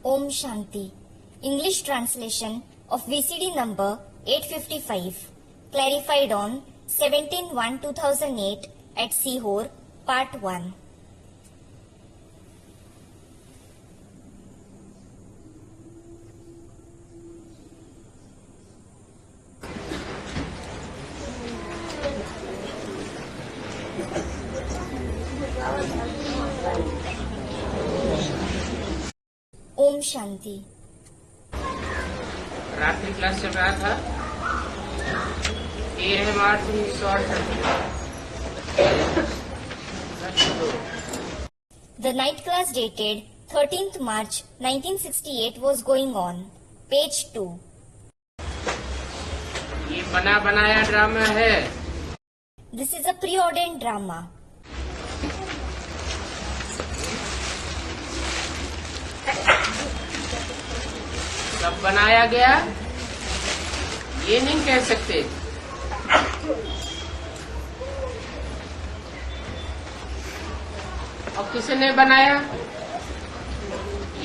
Om Shanti. English translation of VCD number 855. Clarified on 17/1/2008 at Sihor, Part 1. Om Shanti. रात्रि class चल रहा था। 13 मार्च 1968। The night class dated 13th March 1968 was going on. Page 2. ये बना बनाया drama है। This is a preordained drama. कब बनाया गया ये नहीं कह सकते। और किसने बनाया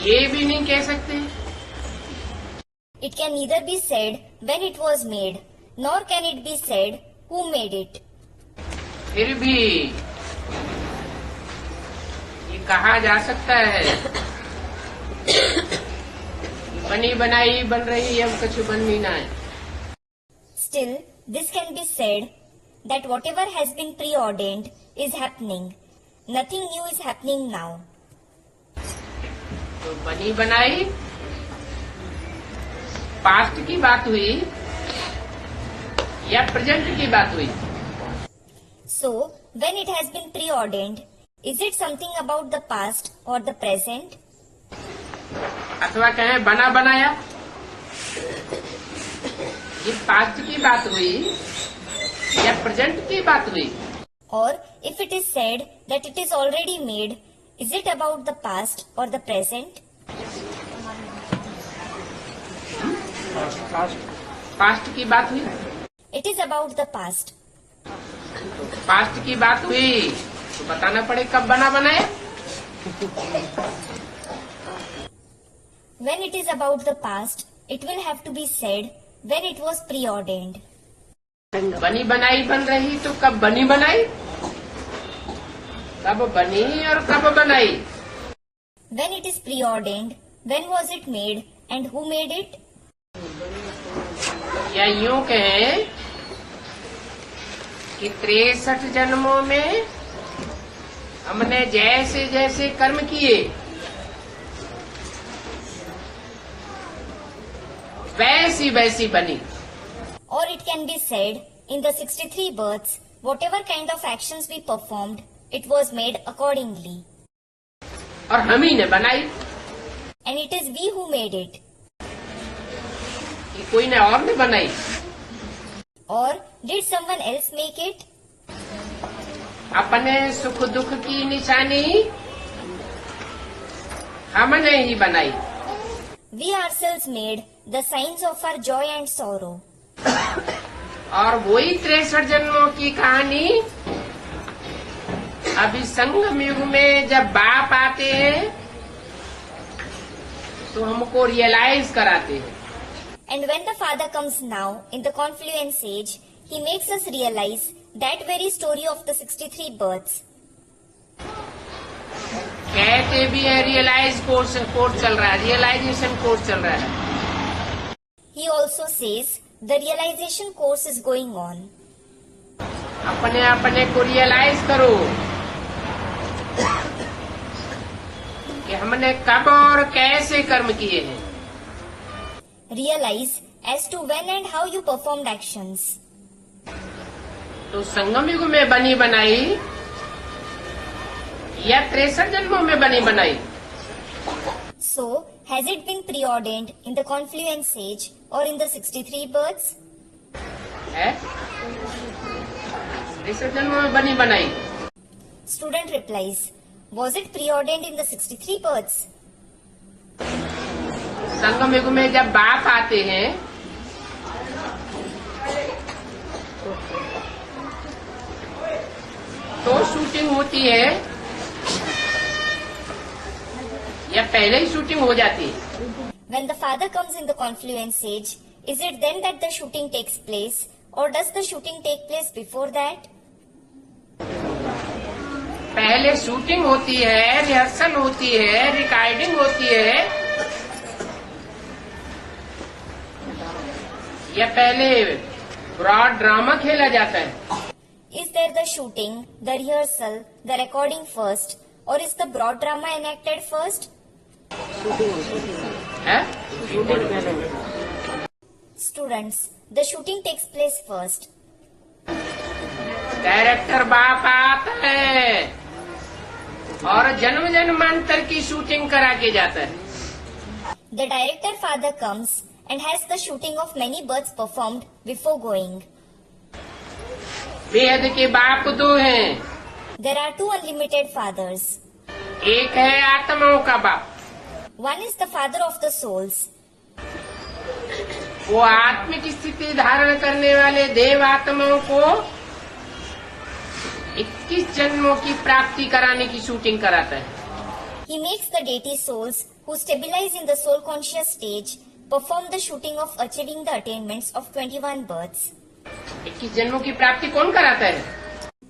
ये भी नहीं कह सकते। It can neither be said when it was made, nor can it be said who made it. फिर भी ये कहा जा सकता है बनी बनाई बन रही है, कुछ बननी ना है। Still, this can be said that whatever has been preordained is happening. Nothing new is happening now. तो बनी बनाई पास्ट की बात हुई या प्रेजेंट की बात हुई? So, when it has been preordained, is it something about the past or the present? अथवा कहें बना बनाया, ये पास्ट की बात हुई या प्रेजेंट की बात हुई? Or if it is said that it is already made, is it about the past or the present? Past की बात हुई। It is about the past. Past की बात हुई तो बताना पड़े कब बना बनाया। When it is about the past, it will have to be said when it was preordained. बनी बनाई बन रही तो कब बनी बनाई, कब बनी और कब बनाई? When it is preordained, when was it made and who made it? या यूं कहें कि 63 जन्मों में हमने जैसे जैसे कर्म किए वैसी वैसी बनी। Or it can be said, in the 63 births, whatever kind of actions we performed, it was made accordingly. और हम ही ने बनाई। And it is we who made it. कि कोई ने और ने बनाई? Or did someone else make it? अपने सुख दुख की निशानी हमने ही बनाई। We ourselves made the signs of our joy and sorrow. और वही 63 जन्मों की कहानी अभी संगम युग में जब बाप आते हैं तो हमको रियलाइज कराते हैं। And when the Father comes now in the confluence age, he makes us realize that very story of the 63 births. कहते भी है रियलाइज कोर्स चल रहा है, रियलाइजेशन कोर्स चल रहा है। He also says the realization course is going on. अपने अपने को रियलाइज करो कि हमने कब और कैसे कर्म किए हैं। Realize as to when and how you performed actions. तो संगम युग में बनी बनाई या 63 जन्मों में बनी बनाई? So, has it been preordained in the confluence age or in the 63 births? है 63 जन्मों में बनी बनाई। Student replies, was it preordained in the 63 births? संगम युग में जब बाप आते हैं तो शूटिंग होती है या पहले ही शूटिंग हो जाती है? When the father comes in the confluence age, is it then that the shooting takes place, or does the shooting take place before that? पहले शूटिंग होती है, रिहर्सल होती है, रिकॉर्डिंग होती है, या पहले ब्रॉड ड्रामा खेला जाता है? Is there the shooting, the rehearsal, the recording first, or is the broad drama enacted first? है? Students, the shooting takes place first. Director बाप आता है और जन्म जन्मांतर की शूटिंग करा के जाता है. The director father comes and has the shooting of many births performed before going. वेद के बाप दो हैं. There are two unlimited fathers. एक है आत्माओं का बाप. One is the father of the souls. वो आत्मिक स्थिति धारण करने वाले देव आत्माओं को 21 जन्मों की प्राप्ति कराने की शूटिंग कराता है. He makes the deity souls who stabilize in the soul conscious stage perform the shooting of achieving the attainments of 21 births. 21 जन्मों की प्राप्ति कौन कराता है?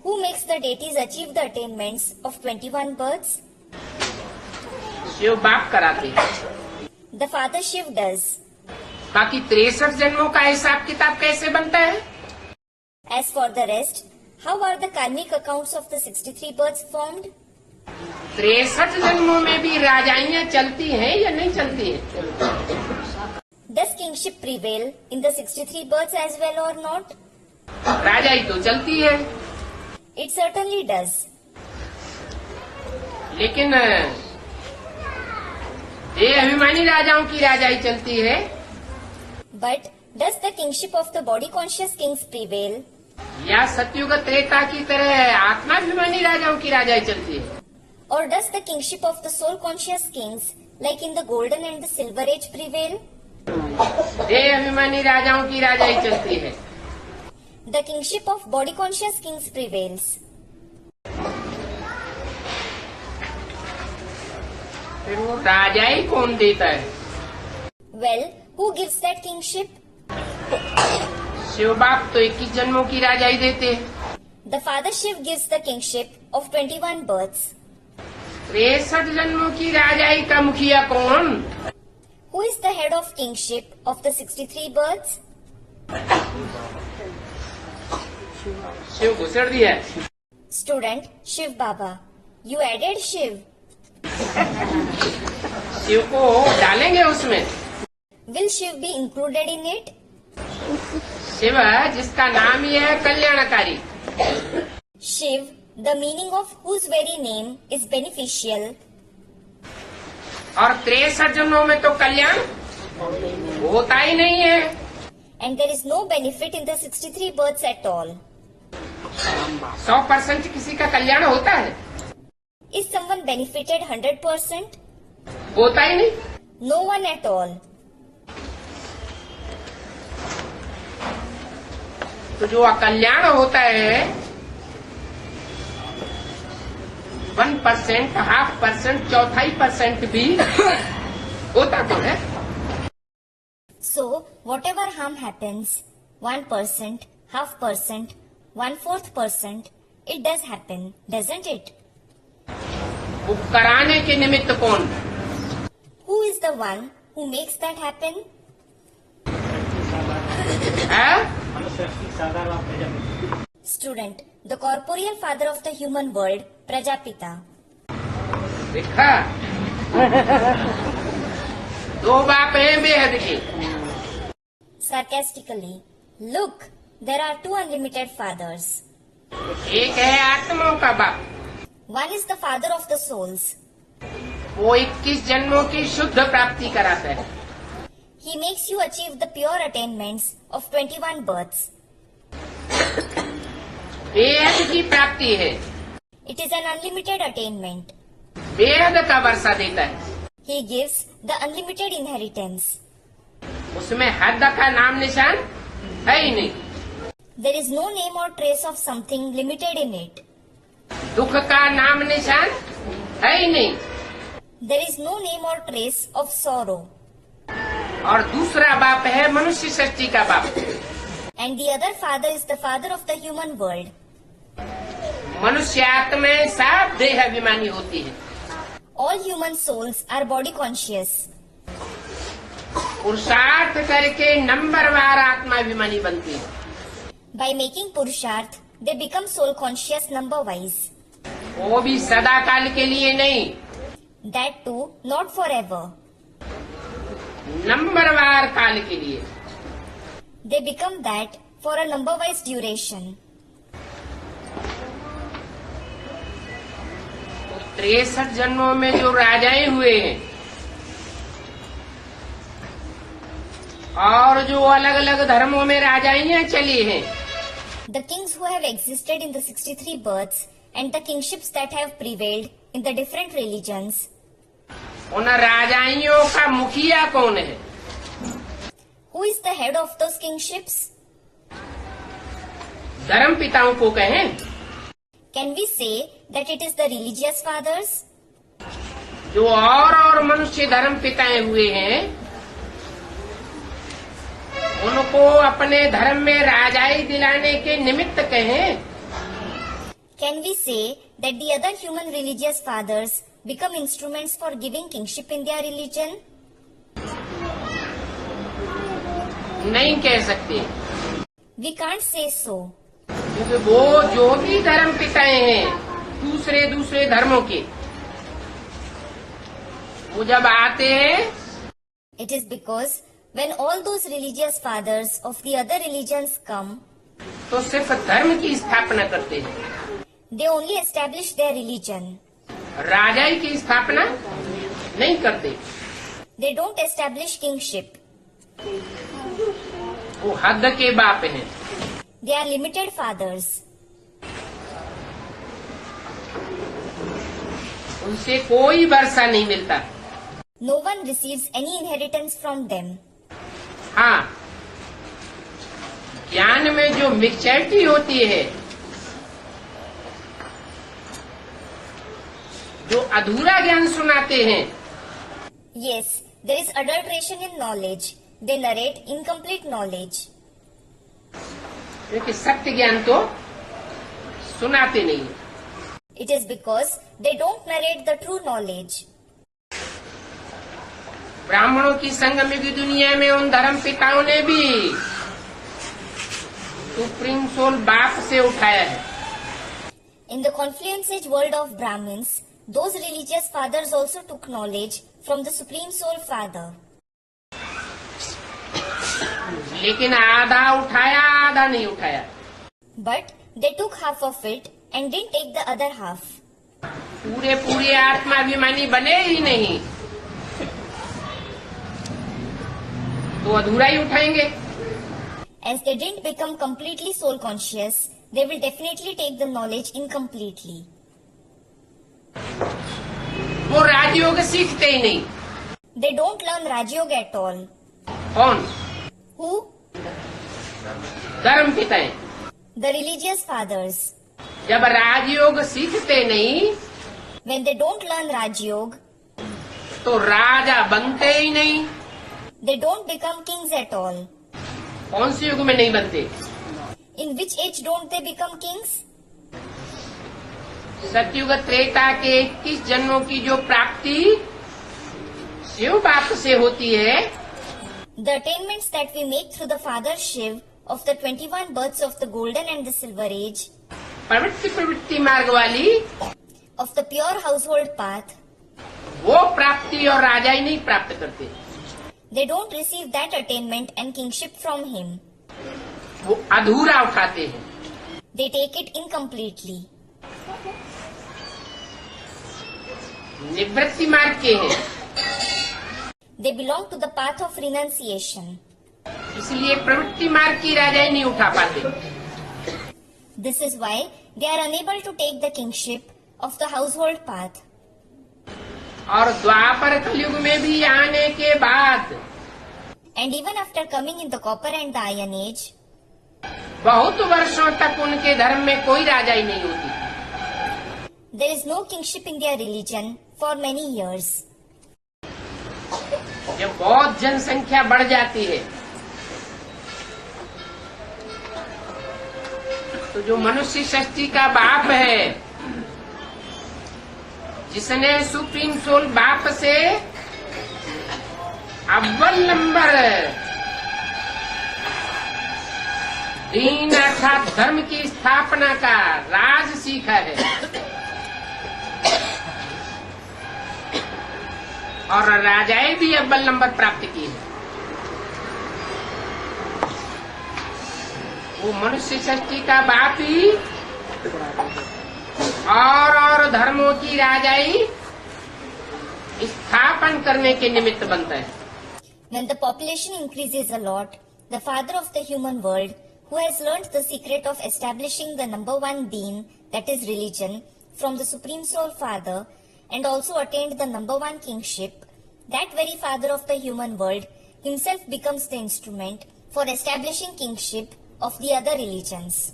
Who makes the deities achieve the attainments of 21 births? Shiv बाप कराते हैं. The father Shiv does. बाकी 63 जन्मों का हिसाब किताब कैसे बनता है? As for the rest, how are the karmic accounts of the 63 births formed? 63 जन्मों में भी राजाइयाँ चलती हैं या नहीं चलती हैं? Does kingship prevail in the 63 births as well or not? राजाई तो चलती है, It certainly does. लेकिन ये अभिमानी राजाओं की राजाई चलती है. But does the kingship of the body conscious kings prevail? या सतयुग त्रेता की तरह आत्माभिमानी राजाओं की राजाई चलती है? Or does the kingship of the soul conscious kings, like in the golden and the silver age, prevail? ये अभिमानी राजाओं की राजाई चलती है. The kingship of body conscious kings prevails. फिर वो राजाई कौन देता है? Well, who gives that kingship? Shiv बाप तो 21 जन्मों की राजाई देते हैं. The father Shiv gives the kingship of 21 births. 63 जन्मों की राजाई का मुखिया कौन? Who is the head of kingship of the 63 births? Shiv घुसड़ दिया. Student Shiv Baba. You added Shiv. Shiv को डालेंगे उसमें. Will Shiv be included in it? Shiv जिसका नाम ही है कल्याणकारी. Shiv, the meaning of whose very name is beneficial, और 63 जन्मों में तो कल्याण होता ही नहीं है. and there is no benefit in the 63 births at all. 100% किसी का कल्याण होता है? Is someone benefited 100%? होता ही नहीं. No one at all. तो जो अकल्याण होता है 1%, 0.5%, 0.25% भी होता तो है. So, whatever harm happens, 1%, 0.5%, 1/4%, it does happen, doesn't it? वो कराने के निमित्त कौन? Who is the one who makes that happen? है? Student, the corporeal father of the human world, Prajapita. देखा? 2 बाप हैं बेहद के. Sarcastically, look, there are 2 unlimited fathers. एक है आत्माओं का बाप. One is the father of the souls. वो 21 जन्मों की शुद्ध प्राप्ति कराता है. He makes you achieve the pure attainments of 21 births. बेहद की प्राप्ति है. It is an unlimited attainment. बेहद का वर्षा देता है. He gives the unlimited inheritance. उसमें हद का नाम निशान है ही नहीं. There is no name or trace of something limited in it. दुख का नाम निशान है ही नहीं. There is no name or trace of sorrow. और दूसरा बाप है मनुष्य सृष्टि का बाप। And the other father is the father of the human world. मनुष्य आत्माएं सब देह अभिमानी होती है। All human souls are body conscious. पुरुषार्थ करके नंबरवार आत्माभिमानी बनती है। By making Purusharth, they become soul conscious number wise. वो भी सदा काल के लिए नहीं, That too, not forever. नंबरवार काल के लिए। They become that for a number wise duration. 63 जन्मों में जो राजाएं हुए हैं और जो अलग अलग धर्मों में राजाइयां चली हैं, The kings who have existed in the 63 births and the kingships that have prevailed in the different religions, उन राजाइयों का मुखिया कौन है? who is the head of those kingships? धर्म पिताओं को कहें, Can we say that it is the religious fathers? जो और मनुष्य धर्म पिताएं हुए हैं, उनको अपने धर्म में राजाई दिलाने के निमित्त कहें। Can we say that the other human religious fathers become instruments for giving kingship in their religion? नहीं कह सकते, We can't say so. क्योंकि वो जो भी धर्म पिताएं हैं दूसरे धर्मों के, वो जब आते हैं It is because when all those religious fathers of the other religions come, तो सिर्फ धर्म की स्थापना करते हैं, they only establish their religion. राजाई की स्थापना नहीं करते। They don't establish kingship. वो हद के बाप हैं। They are limited fathers. उनसे कोई वर्षा नहीं मिलता। No one receives any inheritance from them. हाँ, ज्ञान में जो मिक्सचरिटी होती है, जो अधूरा ज्ञान सुनाते हैं, Yes, there is adulteration in knowledge. They narrate incomplete knowledge. क्योंकि सत्य ज्ञान तो सुनाते नहीं। It is because they don't narrate the true knowledge. ब्राह्मणों की संगम की दुनिया में उन धर्म पिताओं ने भी सुप्रीम सोल बाप से उठाया है। In the confluence age world of Brahmins, those religious fathers also took knowledge from the Supreme Soul Father. लेकिन आधा उठाया, आधा नहीं उठाया। But they took half of it and didn't take the other half. पूरे आत्माभिमानी बने ही नहीं, तो अधूरा ही उठाएंगे। As they didn't become completely soul conscious, they will definitely take the knowledge incompletely. वो राजयोग सीखते ही नहीं। They don't learn Rajyoga at all. कौन? Who? धर्म पिताएं। The religious fathers. जब राजयोग सीखते नहीं, When they don't learn Rajyoga, तो राजा बनते ही नहीं। they don't become kings at all. कौन से युग में नहीं बनते? In which age don't they become kings? सतयुग त्रेता के 21 जन्मों की जो प्राप्ति शिव बाप से होती है, The attainments that we make through the Father Shiv of the 21 births of the golden and the silver age, प्रवृत्ति मार्ग वाली, of the pure household path, वो प्राप्ति और राजाई नहीं प्राप्त करते। they don't receive that attainment and kingship from him. वो अधूरा उठाते हैं। They take it incompletely. निवृत्ति मार्ग के हैं, They belong to the path of renunciation. इसलिए प्रवृत्ति मार्ग की राजाई नहीं उठा पाते। This is why they are unable to take the kingship of the household path. और द्वापर कलयुग में भी आने के बाद And even after coming in the copper and the iron age, बहुत वर्षों तक उनके धर्म में कोई राजाई नहीं होती। there is no kingship in their religion for many years. जब बहुत जनसंख्या बढ़ जाती है तो जो मनुष्य सृष्टि का बाप है, जिसने सुप्रीम सोल बाप से अव्वल नंबर दीन अर्थात धर्म की स्थापना का राज सीखा है और राजाएं भी अव्वल नंबर प्राप्त की है, वो मनुष्य सृष्टि का बाप ही और धर्मों की राजाई स्थापन करने के निमित्त बनता है। When the population increases a lot, the father of the human world, who has learnt the secret of establishing the number one deen, that is religion, from the Supreme Soul Father, and also attained the number one kingship, that very father of the human world himself becomes the instrument for establishing kingship of the other religions.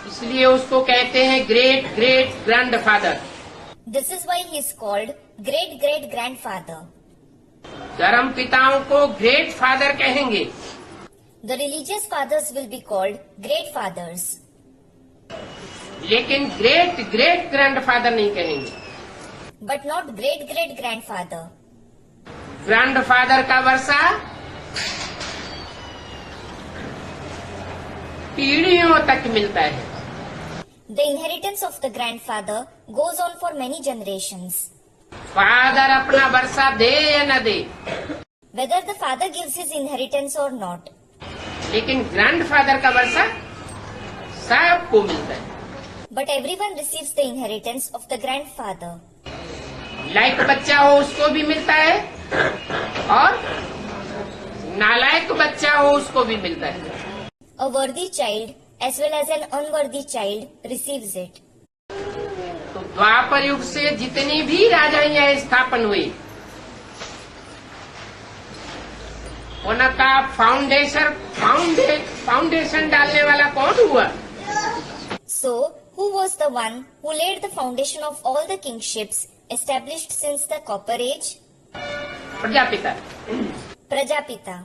इसलिए उसको कहते हैं great great grandfather. This is why he is called great great grandfather. धर्म पिताओं को great father कहेंगे, The religious fathers will be called great fathers. लेकिन great great grandfather नहीं कहेंगे। But not great great grandfather. Grandfather का वर्षा पीढ़ियों तक मिलता है। The inheritance of the grandfather goes on for many generations. Father अपना वर्षा दे या न दे, Whether the father gives his inheritance or not, लेकिन ग्रैंडफादर का वर्षा सबको मिलता है। but everyone receives the inheritance of the grandfather. लायक बच्चा हो उसको भी मिलता है और नालायक बच्चा हो उसको भी मिलता है। A worthy child as well as an unworthy child receives it. तो द्वापर युग से जितनी भी राजाइयां स्थापन हुई, उनका फाउंडेशन डालने वाला कौन हुआ? So, who was the one who laid the foundation of all the kingships established since the Copper Age? Prajapita. Prajapita.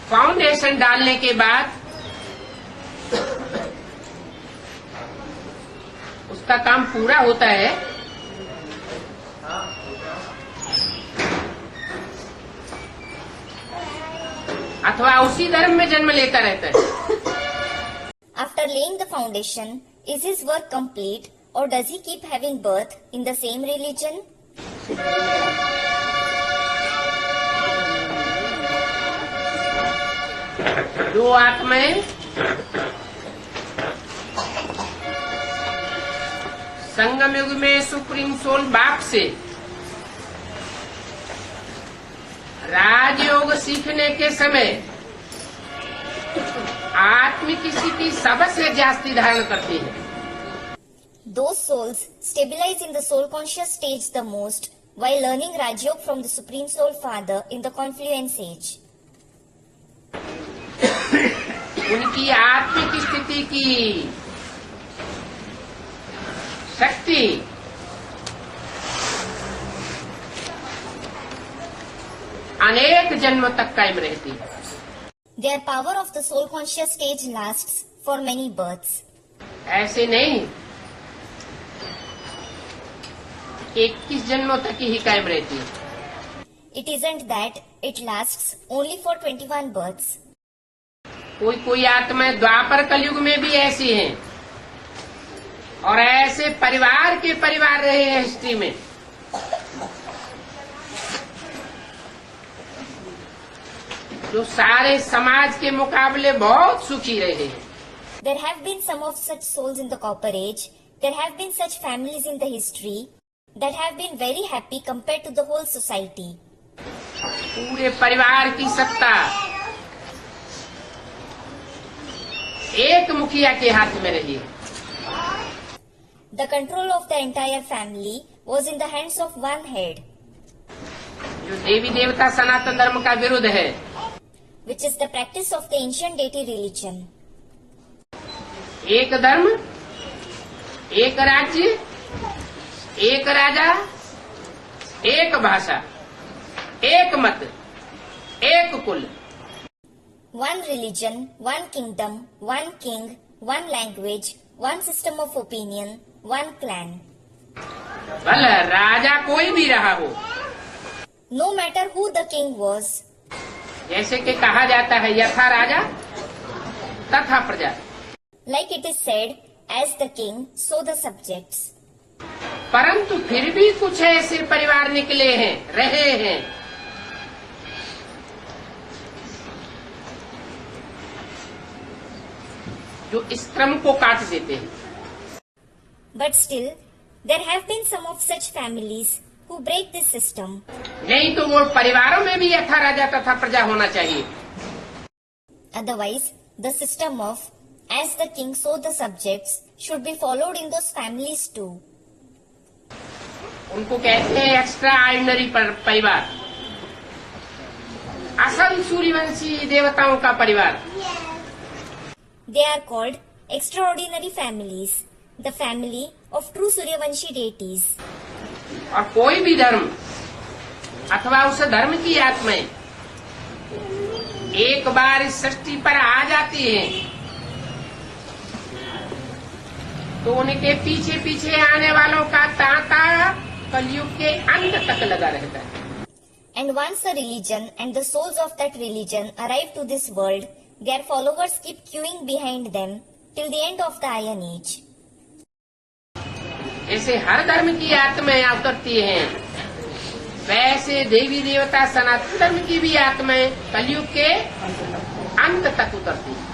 Foundation डालने के बाद उसका काम पूरा होता है अथवा उसी धर्म में जन्म लेता रहता है। After laying the foundation, is his work complete or does he keep having birth in the same religion? जो आत्माएं संगम युग में सुप्रीम सोल बाप से राजयोग सीखने के समय आत्मिक स्थिति सबसे जास्ती धारण करती है। Those souls stabilize in the soul conscious stage the most while learning Rajyog from the Supreme Soul Father in the confluence age. उनकी आत्मिक स्थिति की शक्ति अनेक जन्मों तक कायम रहती है। Their power of the soul conscious stage lasts for many births. ऐसे नहीं 21 जन्मों तक ही कायम रहती है। It isn't that it lasts only for 21 births. कोई कोई आत्माएं द्वापर कलयुग में भी ऐसी हैं और ऐसे परिवार के परिवार रहे हैं हिस्ट्री में। जो सारे समाज के मुकाबले बहुत सुखी रहे हैं। There have been some of such souls in the Copper Age. There have been such families in the history that have been very happy compared to the whole society. पूरे परिवार की सत्ता एक मुखिया के हाथ में रही है। The control of the entire family was in the hands of one head, जो देवी देवता सनातन धर्म का विरुद्ध है। which is the practice of the ancient deity religion. एक धर्म, एक राज्य, एक राजा, एक भाषा, एक मत, एक कुल, one religion, one kingdom, one king, one language, one system of opinion, one clan. भला राजा कोई भी रहा हो, No matter who the king was, जैसे कि कहा जाता है यथा राजा तथा प्रजा, like it is said, as the king, so the subjects. परंतु फिर भी कुछ ऐसे परिवार निकले हैं, रहे हैं, जो इस क्रम को काट देते हैं। But still, there have been some of such families who break this system. नहीं तो वो परिवारों में भी यथा राजा तथा प्रजा होना चाहिए। Otherwise, the system of as the king so the subjects should be followed in those families too. उनको कहते हैं एक्स्ट्रा ऑर्डिनरी परिवार, असल सूर्यवंशी देवताओं का परिवार। They are called extraordinary families, the family of true Suryavanshi deities. और कोई भी धर्म अथवा उस धर्म की आत्माएं एक बार इस सृष्टि पर आ जाती हैं तो उनके पीछे पीछे आने वालों का तांता कलयुग के अंत तक लगा रहता है। And once a religion and the souls of that religion arrive to this world, their followers keep queuing behind them till the end of the Iron Age. जैसे हर धर्म की आत्माएं उतरती हैं, वैसे देवी देवता सनातन धर्म की भी आत्माएं कलयुग के अंत तक उतरती हैं।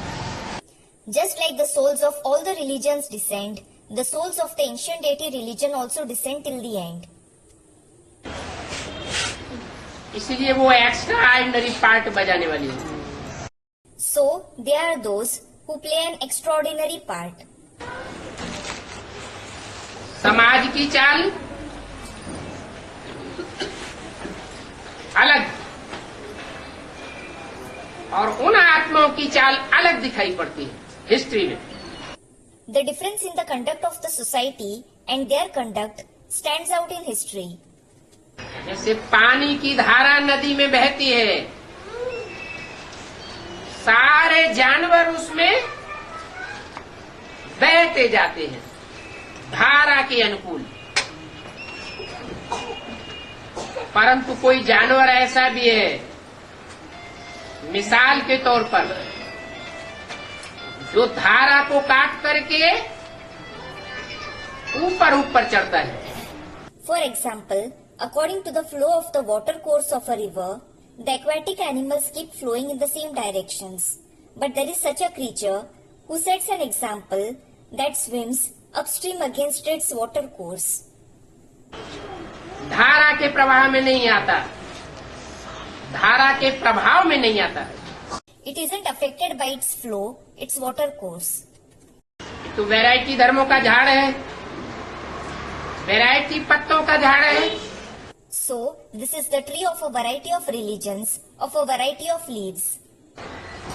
Just like the souls of all the religions descend, the souls of the ancient deity religion also descend till the end. इसलिए वो एक्स्ट्रा ऑर्डिनरी पार्ट बजाने वाली है। So, they are those who play an extraordinary part. समाज की चाल अलग और उन आत्माओं की चाल अलग दिखाई पड़ती है हिस्ट्री में। The difference in the conduct of the society and their conduct stands out in history. जैसे पानी की धारा नदी में बहती है, सारे जानवर उसमें बहते जाते हैं धारा के अनुकूल, परंतु कोई जानवर ऐसा भी है, मिसाल के तौर पर, जो धारा को काट करके ऊपर ऊपर चढ़ता है। For example, according to the flow of the water course of a river, the aquatic animals keep flowing in the same directions. But there is such a creature who sets an example that swims upstream against its water course. धारा के प्रवाह में नहीं आता, धारा के प्रभाव में नहीं आता। It isn't affected by its flow, its water course. तो वैरायटी धर्मों का झाड़ है, वैरायटी पत्तों का झाड़ है। So, this is the tree of a variety of religions, of a variety of leaves.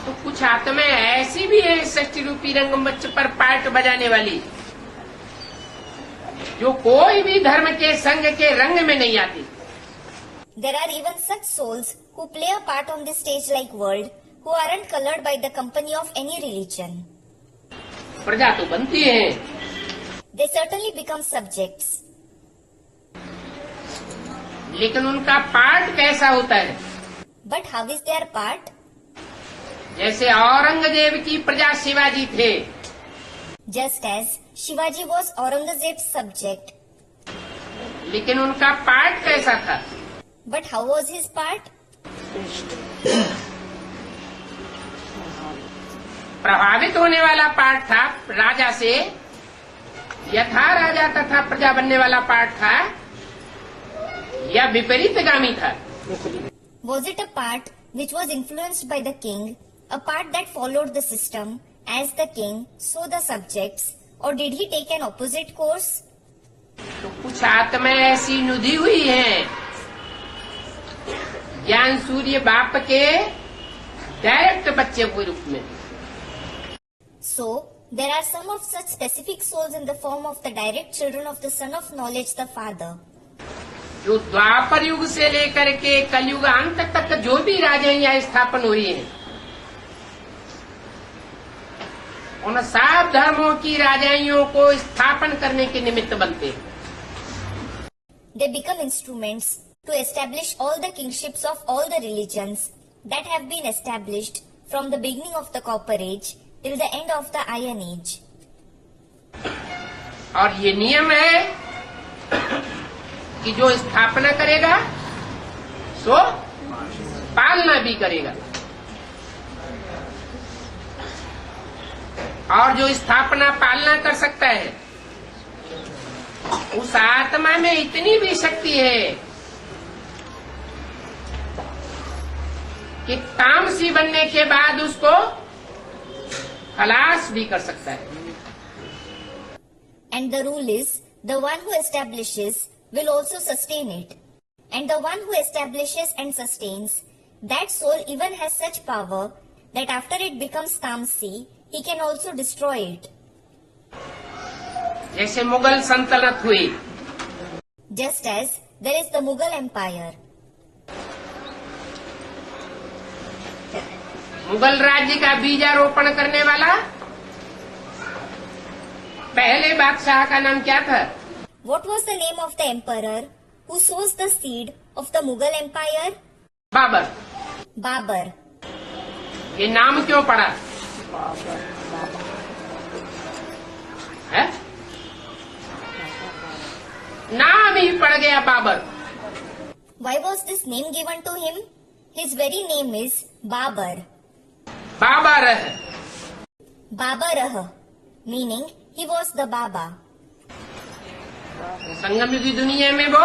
तो कुछ आत्माएं ऐसी भी है षष्ठी रूपी रंगमंच पर पार्ट बजाने वाली, जो कोई भी धर्म के संग के रंग में नहीं आती। There are even such souls who play a part on this stage-like world, who aren't colored by the company of any religion. प्रजा तो बनती है, They certainly become subjects. लेकिन उनका पार्ट कैसा होता है? But how is their part? जैसे औरंगजेब की प्रजा शिवाजी थे, Just as Shivaji was Aurangzeb's subject. लेकिन उनका पार्ट कैसा था? But how was his part? प्रभावित होने वाला पार्ट था राजा से, यथा राजा तथा प्रजा बनने वाला पार्ट था, या विपरीतगामी था? Was it a part which was influenced by the king, a part that followed the system, as the king, so the subjects, or did he take an opposite course? तो कुछ आत्माएं ऐसी नुदी हुई हैं ज्ञान सूर्य बाप के डायरेक्ट बच्चे के रूप में। So, there are some of such specific souls in the form of the direct children of the Son of Knowledge, the Father. जो द्वापर युग से लेकर के कलयुग अंत तक जो भी राजाइयां स्थापन हुई हैं, उन सब धर्मों की राजाइयों को स्थापन करने के निमित्त बनते हैं। They become instruments to establish all the kingships of all the religions that have been established from the beginning of the Copper Age till the end of the Iron Age. और ये नियम है कि जो स्थापना करेगा सो पालना भी करेगा, और जो स्थापना पालना कर सकता है उस आत्मा में इतनी भी शक्ति है कि तामसी बनने के बाद उसको खलास भी कर सकता है। And the rule is, the one who establishes will also sustain it. And the one who establishes and sustains, that soul even has such power that after it becomes Tamsi, he can also destroy it. जैसे मुगल सल्तनत हुई, Just as there is the Mughal Empire. Mughal राज्य का बीजारोपण करने वाला पहले बादशाह का नाम क्या था? What was the name of the emperor who sows the seed of the Mughal Empire? Babar. Babur. ये नाम क्यों पड़ा है? नाम ही पड़ गया Babar. Why was this name given to him? His very name is Babur. Babar है, Babarah, meaning he was the Baba. संगम युग की दुनिया में वो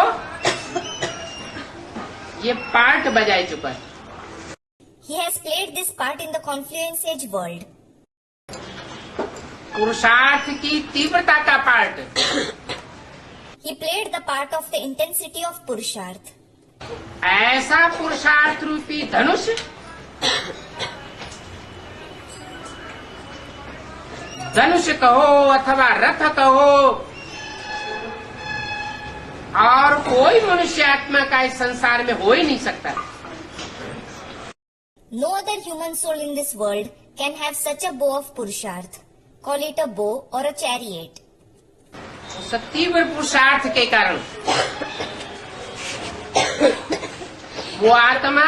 ये पार्ट बजाय चुका है। He has played this part in the Confluence Age world. पुरुषार्थ की तीव्रता का part, He played the part of the intensity of Purusharth. ऐसा पुरुषार्थ रूपी धनुष धनुष कहो अथवा रथ कहो, और कोई मनुष्य आत्मा का इस संसार में हो ही नहीं सकता। No other human soul in this world can have such a bow of Purusharth. Call it a bow or a chariot. उस तीव्र पुरुषार्थ के कारण वो आत्मा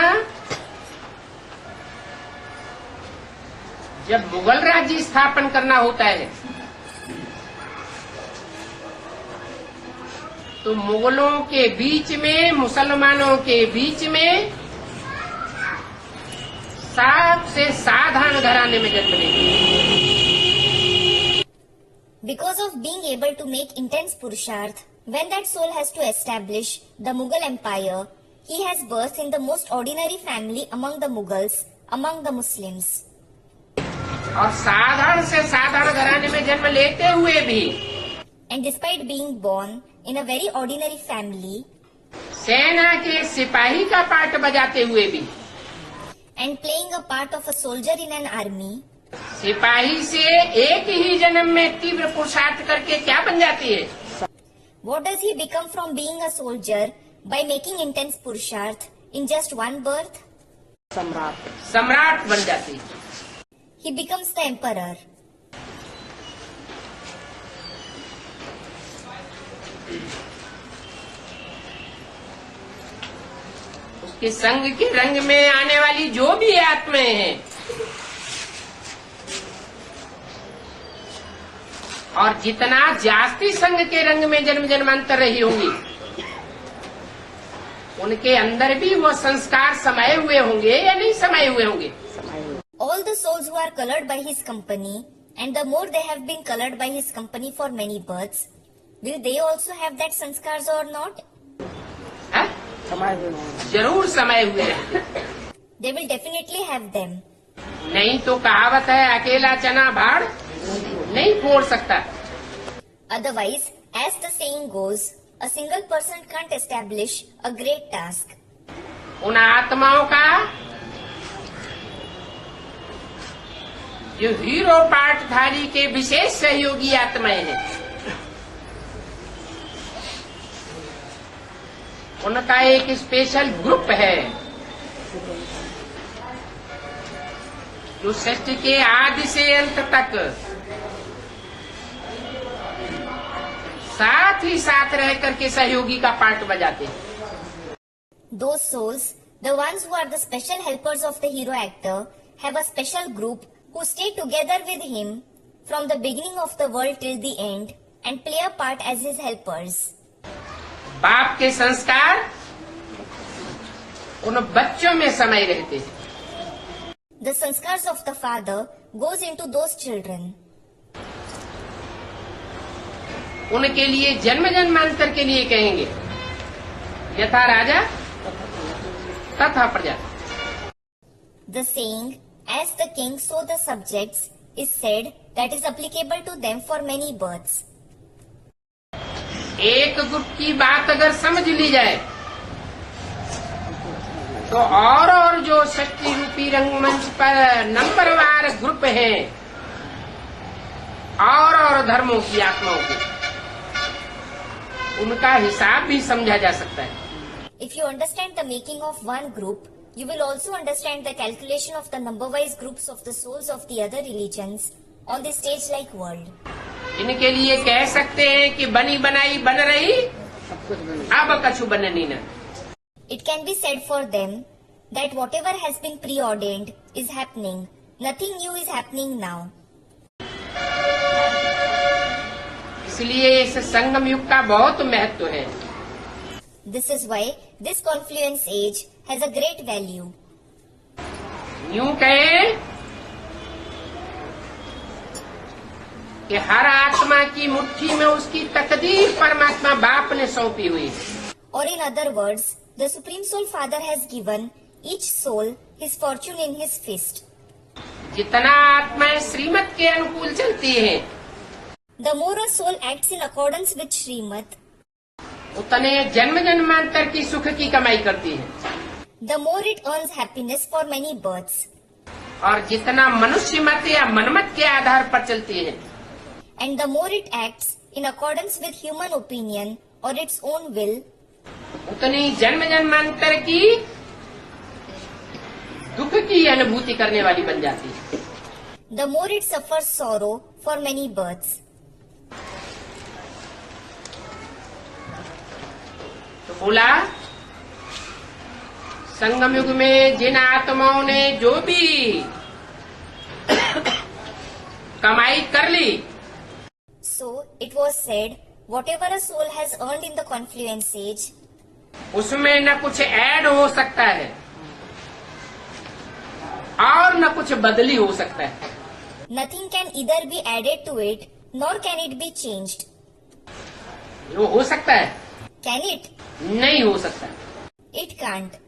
जब मुगल राज्य स्थापन करना होता है तो मुगलों के बीच में, मुसलमानों के बीच में सबसे साधारण घराने में जन्म लेती। Because of being able to make intense Purusharth, when that soul has to establish the Mughal Empire, he has birth in the most ordinary family among the Mughals, among the Muslims. और साधारण से साधारण घराने में जन्म लेते हुए भी And despite being born in a very ordinary family सेना के सिपाही का पार्ट बजाते हुए भी, and playing a part of a soldier in an army, सिपाही से एक ही जन्म में तीव्र पुरुषार्थ करके क्या बन जाती है? what does he become from being a soldier by making intense Purusharth in just one birth? सम्राट बन जाती है। He becomes the emperor. उसके संग के रंग में आने वाली जो भी आत्माएं हैं और जितना जास्ती संग के रंग में जन्म जन्मांतर रही होंगी, उनके अंदर भी वो संस्कार समाये हुए होंगे या नहीं समाये हुए होंगे? All the souls who are colored by his company, and the more they have been colored by his company for many births, will they also have that sanskars or not? है? जरूर समाये हुए रहेंगे। They will definitely have them. नहीं तो कहावत है, अकेला चना भाड़ नहीं फोड़ सकता। Otherwise, as the saying goes, a single person can't establish a great task. उन आत्माओं का जो हीरो पाठधारी के विशेष सहयोगी आत्माएं हैं, उनका एक स्पेशल ग्रुप है जो सृष्टि के आदि से अंत तक साथ ही साथ रह करके सहयोगी का पार्ट बजाते हैं. Those souls, the ones who are the special helpers of the hero actor, have a special group who stay together with him from the beginning of the world till the end and play a part as his helpers. बाप के संस्कार उन बच्चों में समय रहते हैं. The sanskars of the father goes into those children. उनके लिए जन्म जन्मांतर के लिए कहेंगे यथा राजा तथा प्रजा. The saying, as the king so the subjects, is said that is applicable to them for many births. एक ग्रुप की बात अगर समझ ली जाए तो और जो शक्ति रूपी रंगमंच पर नंबरवार ग्रुप हैं और धर्मों की आत्माओं के, उनका हिसाब भी समझा जा सकता है. If you understand the making of one group, you will also understand the calculation of the number-wise groups of the souls of the other religions on the stage-like world. इनके लिए कह सकते हैं कि बनी बनाई बन रही अब कछु बननी न. It can be said for them that whatever has been preordained is happening. Nothing new is happening now. इसलिए इस संगम युग का बहुत महत्व है. This is why this confluence age has a great value. यूं कहें कि हर आत्मा की मुट्ठी में उसकी तकदीर परमात्मा बाप ने सौंपी हुई है. Or in other words, the Supreme Soul Father has given each soul his fortune in his fist. जितना आत्माएं श्रीमत के अनुकूल चलती हैं, The more a soul acts in accordance with Srimad, उतने जन्म जन्मांतर की सुख की कमाई करती है. the more it earns happiness for many births. और जितना मनुष्य मत या मनमत के आधार पर चलती है, And the more it acts in accordance with human opinion or its own will, उतनी जन्म जन्मांतर की दुख की अनुभूति करने वाली बन जाती है. the more it suffers sorrow for many births. तो बोला संगम युग में जिन आत्माओं ने जो भी कमाई कर ली, So it was said, whatever a soul has earned in the confluence age, उसमें न कुछ ऐड हो सकता है और न कुछ बदली हो सकता है. nothing can either be added to it nor can it be changed. वो हो सकता है? Can it? नहीं हो सकता. It can't.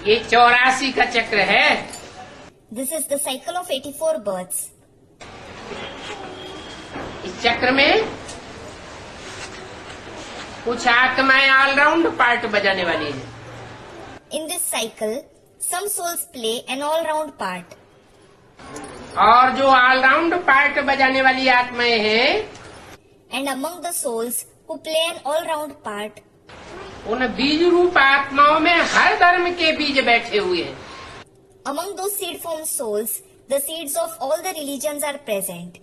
ये 84 का चक्र है. This is the cycle of 84 births. इस चक्र में कुछ आत्माएं ऑलराउंड पार्ट बजाने वाली है. In this cycle, some souls play an all-round part. और जो ऑलराउंड पार्ट बजाने वाली आत्माएं हैं, And among the souls who play an all-round part, उन बीज रूप आत्माओं में हर धर्म के बीज बैठे हुए हैं. among those seed-formed souls, the seeds of all the religions are present.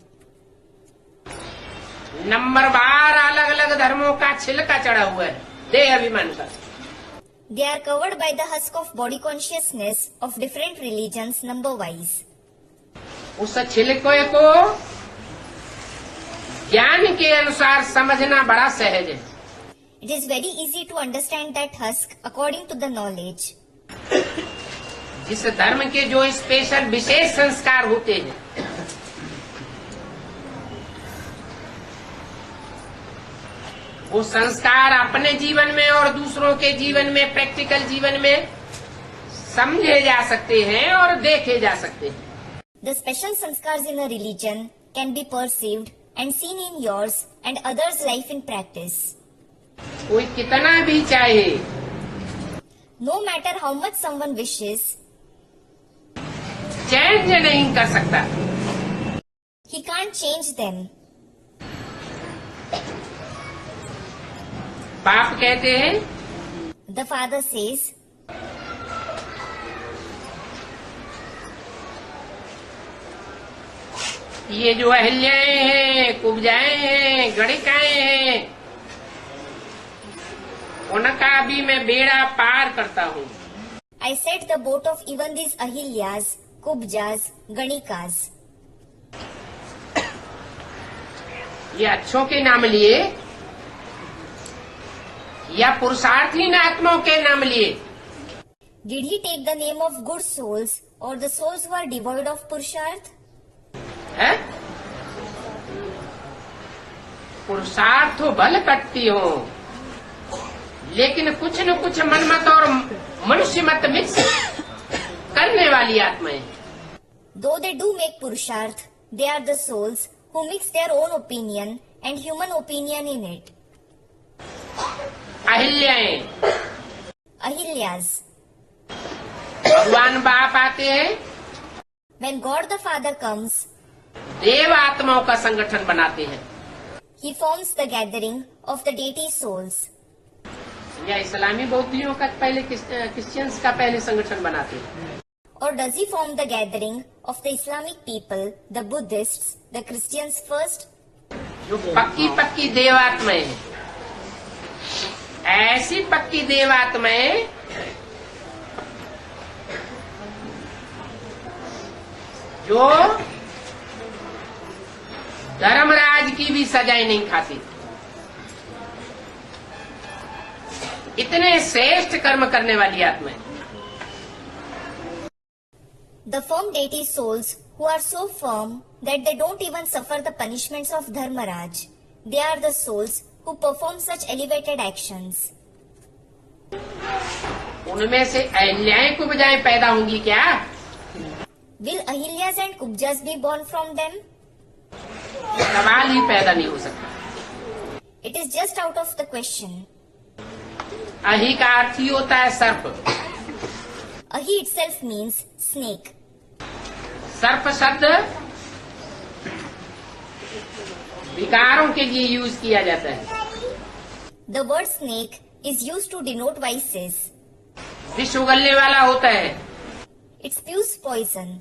नंबरवार अलग अलग धर्मों का छिलका चढ़ा हुआ है देह अभिमान का. They are covered by the husk of body consciousness of different religions number-wise. उस छिलके को ज्ञान के अनुसार समझना बड़ा सहज है. It is very easy to understand that husk according to the knowledge. जिस धर्म के जो स्पेशल विशेष संस्कार होते हैं, वो संस्कार अपने जीवन में और दूसरों के जीवन में, प्रैक्टिकल जीवन में समझे जा सकते हैं और देखे जा सकते हैं. The special sanskars in a religion can be perceived and seen in yours and others' life in practice. कोई कितना भी चाहे, No matter how much someone wishes, change नहीं कर सकता. he can't change them. बाप कहते हैं, The father says, ये जो अहिल्याएं हैं, कुब्जाएं हैं, गणिकाएं हैं, उनका भी मैं बेड़ा पार करता हूँ। I set the boat of even these Ahilyas, Kubjas, Ganikas. ये अच्छों के नाम लिए या पुरुषार्थहीन आत्माओं के नाम लिए? Did he take the name of good souls or the souls who are devoid of Purusharth? है? पुरुषार्थ हो भल कटती हो, लेकिन कुछ न कुछ मनमत और मनुष्य मत मिक्स करने वाली आत्माएं। Though they do make Purusharth, they are the souls who mix their own opinion and human opinion in it. अहिल्याएं, Ahilyas. भगवान बाप आते हैं, When God the Father comes, देव आत्माओं का संगठन बनाते हैं। he forms the gathering of the deity souls. या इस्लामी बौद्धियों का पहले क्रिश्चियंस का पहले संगठन बनाते हैं? Or does he form the gathering of the Islamic people, the Buddhists, the Christians first? जो पक्की पक्की देवात्माएं हैं, ऐसी पक्की देवात्माएं जो धर्मराज की भी सजाएं नहीं खाती, इतने श्रेष्ठ कर्म करने वाली आत्माएं। The firm deity souls who are so firm that they don't even suffer the punishments of Dharmaraj. They are the souls who perform such elevated actions. उनमें से अहिल्याएं कुब्जाएं पैदा होंगी क्या? Will Ahilyas and Kubjas be born from them? सवाल ही पैदा नहीं हो सकता। It is just out of the question. अहि का अर्थ ही होता है सर्प। Ahi itself means snake. सर्प शब्द विकारों के लिए यूज किया जाता है। The word snake is used to denote vices. विष उगलने वाला होता है। It spews poison.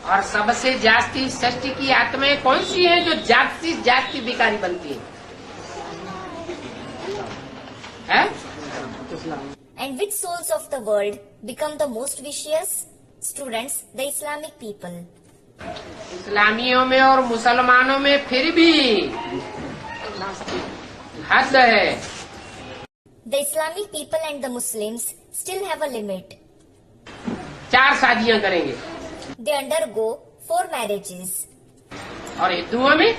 और सबसे जास्ती सृष्टि की आत्माएं कौन सी हैं जो जास्ती विकारी बनती हैं? है? And which souls of the world become the most vicious? Students, the Islamic people. इस्लामियों में और मुसलमानों में फिर भी हद है। The Islamic people and the Muslims still have a limit. 4 शादियां करेंगे। They undergo 4 marriages. और हिंदुओं में,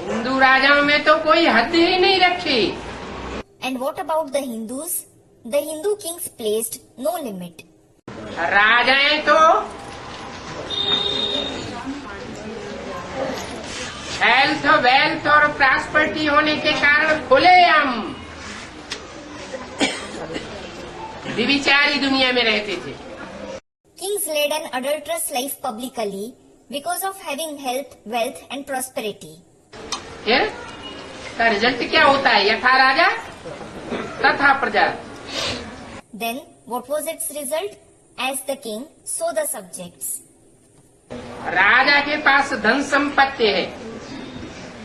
हिंदू राजाओं में तो कोई हद ही नहीं रखी। And what about the Hindus? The Hindu kings placed no limit. राजाएं तो हेल्थ, वेल्थ और प्रॉस्पेरिटी होने के कारण खुलेआम विविचारी दुनिया में रहते थे। Kings led an adulterous life publicly because of having health, wealth and prosperity. फिर का रिजल्ट क्या होता है? यथा राजा तथा प्रजा। Then what was its result? As the king, so the subjects. राजा के पास धन संपत्ति है,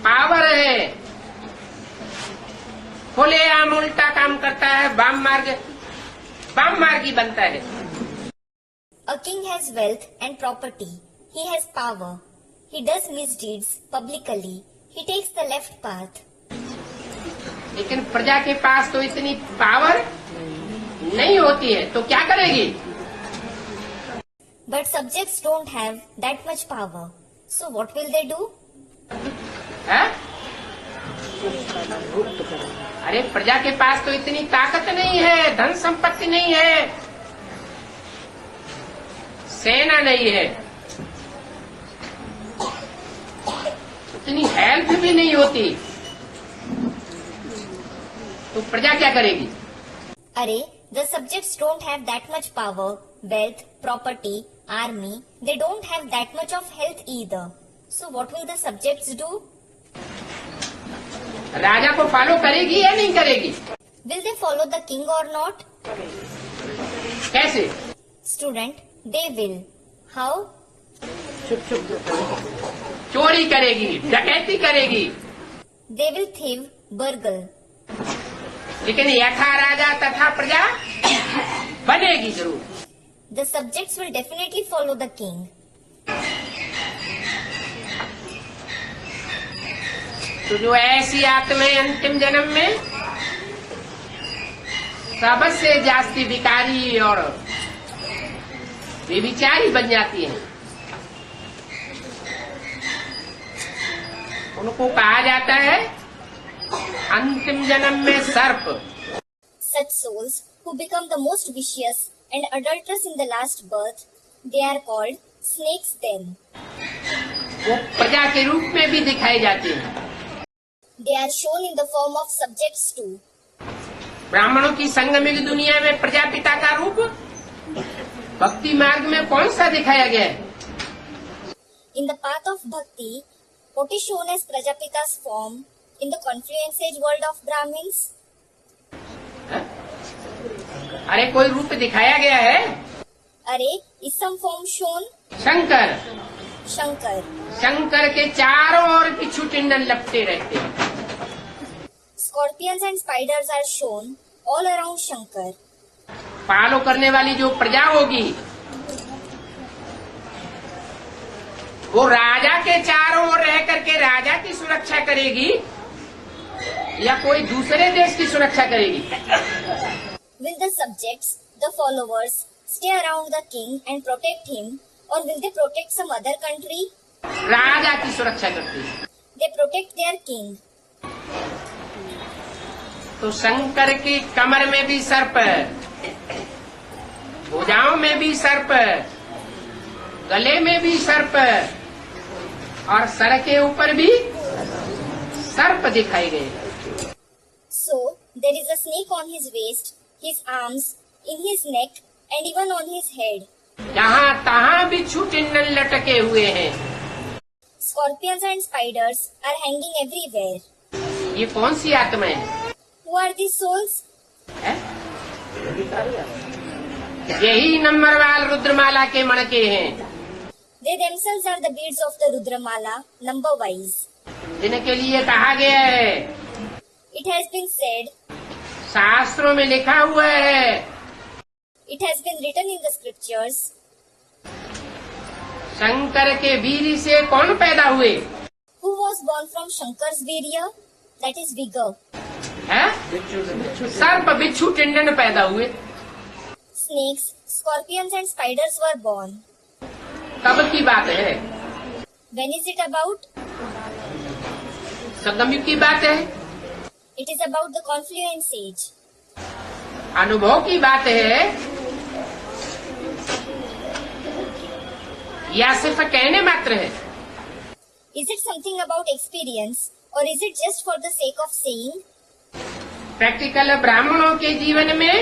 पावर है, खुलेआम उल्टा काम करता है, वाम मार्गी बनता है। A king has wealth and property. He has power. He does misdeeds publicly. He takes the left path. लेकिन प्रजा के पास तो इतनी पावर नहीं होती है, तो क्या करेगी? But subjects don't have that much power. So what will they do? है? अरे प्रजा के पास तो इतनी ताकत नहीं है, धन संपत्ति नहीं है, सेना नहीं है, इतनी हेल्थ भी नहीं होती, तो प्रजा क्या करेगी? Array, the subjects don't have that much power, wealth, property, army. They don't have that much of health either. So what will the subjects do? राजा को फॉलो करेगी या नहीं करेगी? Will they follow the king or not? कैसे? Student, they will. How? चोरी करेगी, डकैती करेगी, They will thieve, burgle. लेकिन यथा राजा तथा प्रजा बनेगी जरूर। The subjects will definitely follow the king. तो जो ऐसी आत्माएं अंतिम जन्म में सबसे जास्ती विकारी और व्यभिचारी बन जाती हैं, उनको कहा जाता है अंतिम जन्म में सर्प। Such souls who become the most vicious and adulterous in the last birth, they are called snakes then. वो प्रजा के रूप में भी दिखाए जाते हैं। They are shown in the form of subjects too. ब्राह्मणों की संगमिक दुनिया में प्रजापिता का रूप भक्ति मार्ग में कौन सा दिखाया गया है? In the path of bhakti, what is shown as Prajapita's form in the confluence age world of Brahmins? अरे कोई रूप दिखाया गया है? Are, is some form shown? Shankar, Shankar. Shankar के चारों ओर बिच्छू टिंडन लपटे रहते हैं। Scorpions and spiders are shown all around Shankar. Follow करने वाली जो प्रजा होगी वो राजा के चारों ओर रह करके राजा की सुरक्षा करेगी या कोई दूसरे देश की सुरक्षा करेगी? Will the subjects, the followers, stay around the king and protect him, or will they protect some other country? राजा की सुरक्षा करती है। They protect their king. तो शंकर की कमर में भी सर्प, भुजाओं में भी सर्प, गले में भी सर्प और सर के ऊपर भी सर्प दिखाई गए। So, there is a snake on his waist, his arms, in his neck, and even on his head. जहाँ तहाँ बिच्छू टिंडन लटके हुए हैं। Scorpions and spiders are hanging everywhere. ये कौन सी आत्मा है? Who are these souls? है? यही नंबरवार रुद्रमाला के मणके हैं, They themselves are the beads of the Rudramala, number wise. जिनके लिए कहा गया है, It has been said, शास्त्रों में लिखा हुआ है, it has been written in the scriptures, Shankar के वीर से कौन पैदा हुए? who was born from Shankar's virya, that is vigor. है? सर्प बिच्छू टिंडन पैदा हुए। Snakes, scorpions and spiders were born. कब की बात है? When is it about? संगम की बात है, It is about the confluence age. अनुभव की बात है या सिर्फ कहने मात्र है? Is it something about experience or is it just for the sake of saying? Practical ब्राह्मणों के जीवन में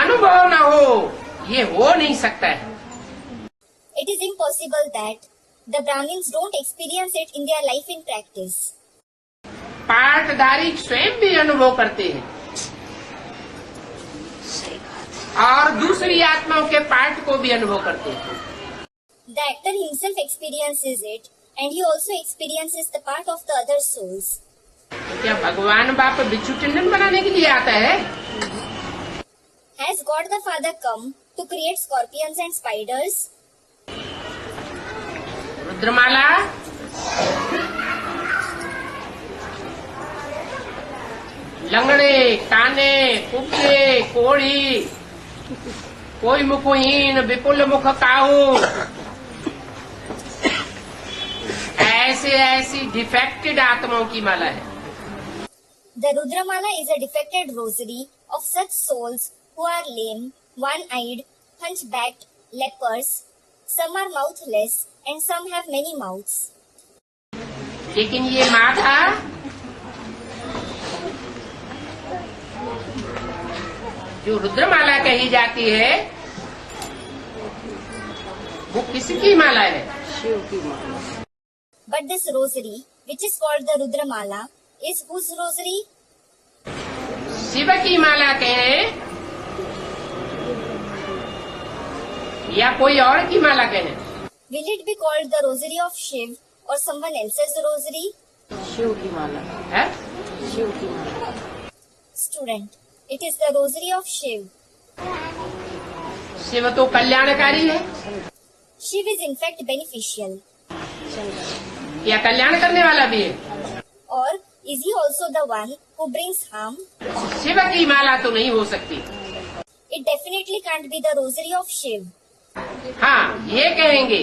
अनुभव न हो, ये हो नहीं सकता है। It is impossible that the Brahmins don't experience it in their life in practice. पाठधारी स्वयं भी अनुभव करते हैं और दूसरी आत्माओं के पाठ को भी अनुभव करते हैं। The actor himself experiences it and he also experiences the part of the other souls. क्या भगवान बाप बिच्छू टिंडन बनाने के लिए आता है? Has God the Father come to create scorpions and spiders? रुद्रमाला लंगड़े, काने, कुब्जे, कोढ़ी, कोई मुखहीन, विपुल मुख काहू, ऐसी डिफेक्टेड आत्माओं की माला है। The Rudramala is a defected rosary of such souls who are lame, one-eyed, hunchbacked, lepers. Some are mouthless and some have many mouths. लेकिन ये माता जो रुद्रमाला कही जाती है वो किसकी माला है? But this rosary, which is called the Rudramala, is whose rosary? Shiv की माला कहें या कोई और की माला कहें? Will it be called the rosary of Shiv or someone else's rosary? Shiv की माला, है? शिव की माला। Student, it is the rosary of Shiv. Shiv तो कल्याणकारी है, Shiv is in fact beneficial. या कल्याण करने वाला भी है? Or is he also the one who brings harm? Shiv की माला तो नहीं हो सकती। It definitely can't be the rosary of Shiv. हाँ, ये कहेंगे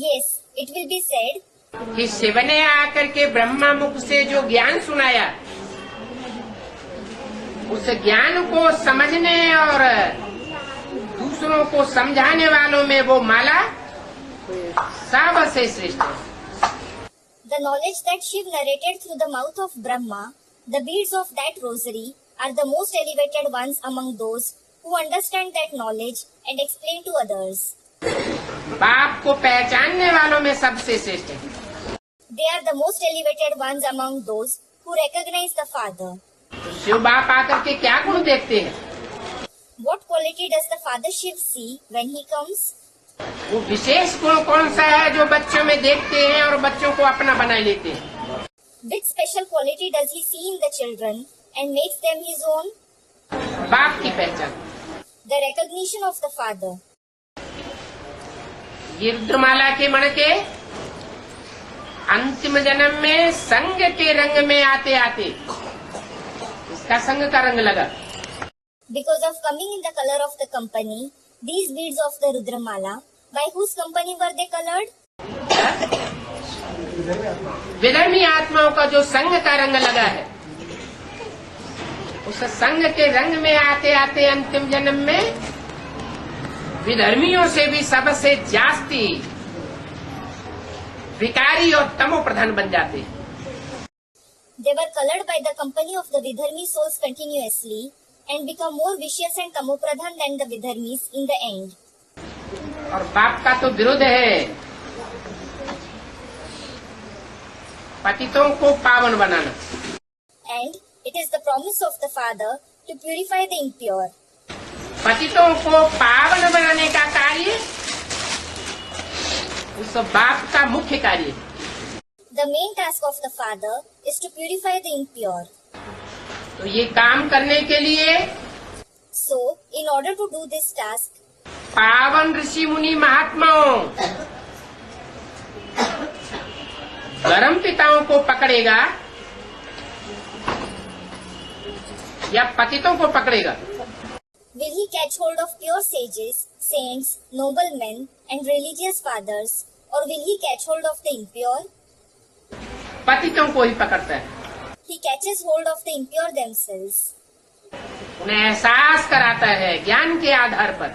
Yes, it will be said कि शिव ने आकर के ब्रह्मा मुख से जो ज्ञान सुनाया, उस ज्ञान को समझने और दूसरों को समझाने वालों में वो माला सबसे श्रेष्ठ है। the knowledge that Shiv narrated through the mouth of Brahma, the beads of that rosary are the most elevated ones among those who understand that knowledge and explain to others. बाप को पहचानने वालों में सबसे श्रेष्ठ है। They are the most elevated ones among those who recognize the Father. तो शिव बाप आकर के क्या गुण देखते हैं? What quality does the Father Shiv see when he comes? वो विशेष गुण कौन सा है जो बच्चों में देखते हैं और बच्चों को अपना बना लेते हैं? Which special quality does he see in the children and makes them his own? बाप की पहचान। The recognition of the Father. ये रुद्रमाला के मण के अंतिम जन्म में संग के रंग में आते आते इसका संग का रंग लगा। Because of coming in the color of the company, these beads of the Rudramala, by whose company were they colored? विधर्मी आत्माओं का जो संग का रंग लगा है, उस संग के रंग में आते आते अंतिम जन्म में विधर्मियों से भी सबसे जास्ती विकारी और तमो प्रधान बन जाते हैं। They were colored by the company of the Vidharmi souls continuously and become more vicious and tamopradhan than the Vidharmis in the end. और बाप का तो विरोध है, पतितों को पावन बनाना। And it is the promise of the Father to purify the impure. पतितों को पावन बनाने का कार्य उस बाप का मुख्य कार्य है। The main task of the Father is to purify the impure. तो ये काम करने के लिए So, in order to do this task, पावन ऋषि मुनि महात्माओं धर्म पिताओं को पकड़ेगा या पतितों को पकड़ेगा? will he catch hold of pure sages, saints, noblemen, and religious fathers, or will he catch hold of the impure? पतितों को ही पकड़ता है। He catches hold of the impure themselves. उन्हें एहसास कराता है ज्ञान के आधार पर।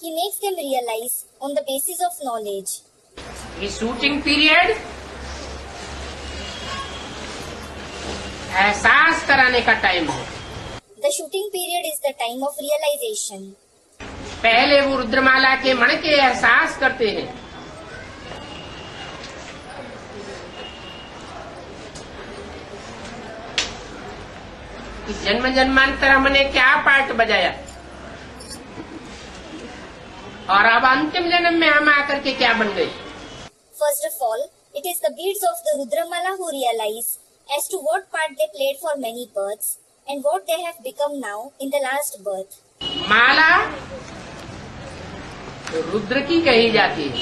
He makes them realize on the basis of knowledge. ये शूटिंग पीरियड एहसास कराने का टाइम है। The shooting period is the time of realization. पहले वो रुद्रमाला के मण के एहसास करते हैं, कि जन्म जन्मांतर हमने क्या पार्ट बजाया और अब अंतिम जन्म में हम आकर के क्या बन गए। First of all, it is the beads of the Rudramala who realize as to what part they played for many births and what they have become now in the last birth. माला रुद्र की कही जाती है।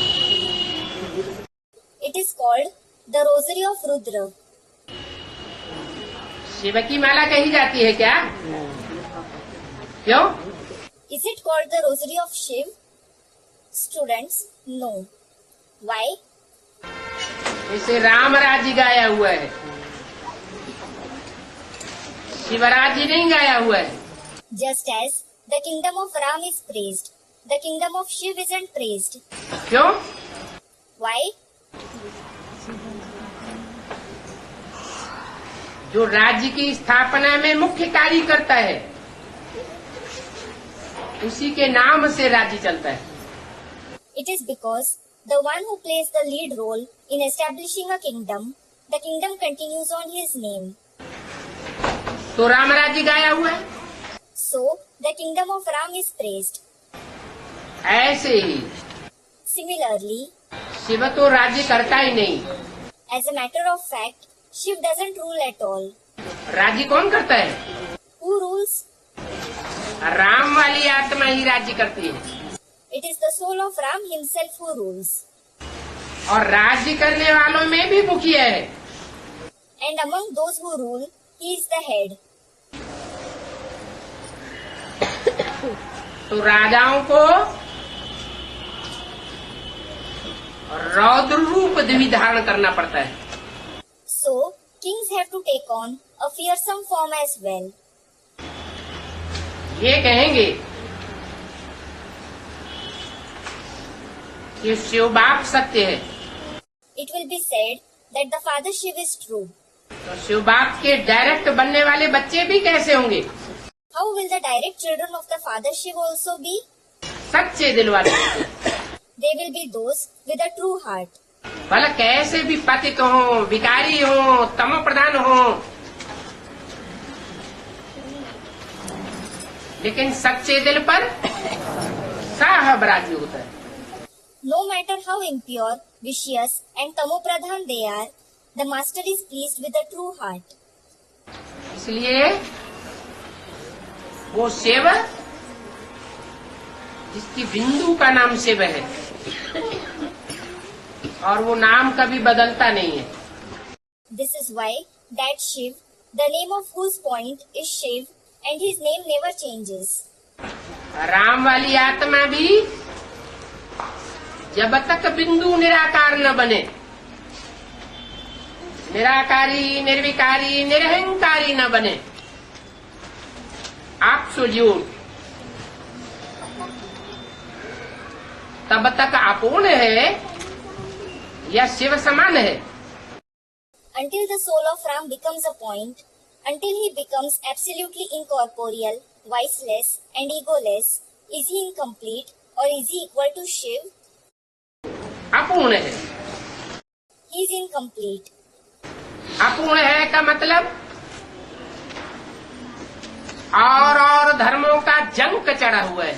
It is called the Rosary of Rudra. Shiv की माला कही जाती है क्या? क्यों? Is it called the Rosary of Shiv? Students, no. Why? इसे राम राज्य गाया हुआ है, शिवराज्य नहीं गाया हुआ है। Just as the kingdom of Ram is praised, the kingdom of Shiv isn't praised. क्यों? Why? जो राज्य की स्थापना में मुख्य कार्य करता है, उसी के नाम से राज्य चलता है। It is because the one who plays the lead role in establishing a kingdom the kingdom continues on his name. तो राम राज्य गाया हुआ है। So, the kingdom of Ram is praised. ऐसे ही Similarly, शिव तो राज्य करता ही नहीं। as a matter of fact, Shiv doesn't rule at all. राज्य कौन करता है? Who rules? राम वाली आत्मा ही राज्य करती है। It is the soul of Ram himself who rules. और राज्य करने वालों में भी मुखिया है। And among those who rule, he is the head. तो राजाओं को रौद्र रूप भी धारण करना पड़ता है। So, kings have to take on a fearsome form as well. ये कहेंगे कि शिव बाप सत्य है, It will be said that the Father Shiv is true. तो शिव बाप के डायरेक्ट बनने वाले बच्चे भी कैसे होंगे? How will the direct children of the Father Shiv also be? सच्चे दिल वाले। They will be those with a true heart. भला कैसे भी पतित हो, विकारी हो, तमो प्रधान हो, लेकिन सच्चे दिल पर साहब राज्य होता है। No matter how impure, vicious and tamopradhan they are, the master is pleased with a true heart. इसलिए वो शिव जिसकी बिंदु का नाम शिव है और वो नाम कभी बदलता नहीं है। This is why that Shiv, the name of whose point is Shiv, and his name never changes. Ram वाली आत्मा भी जब तक बिंदु निराकार न बने, निराकारी, निर्विकारी, निरहंकारी न बने, एब्सोल्यूट, तब तक अपूर्ण है या शिव समान है। Until the soul of Ram becomes a point, until he becomes absolutely incorporeal, voiceless and egoless, is he incomplete or is he equal to Shiv? अपूर्ण है। He is incomplete. अपूर्ण है का मतलब और धर्मों का जंक चढ़ा हुआ है।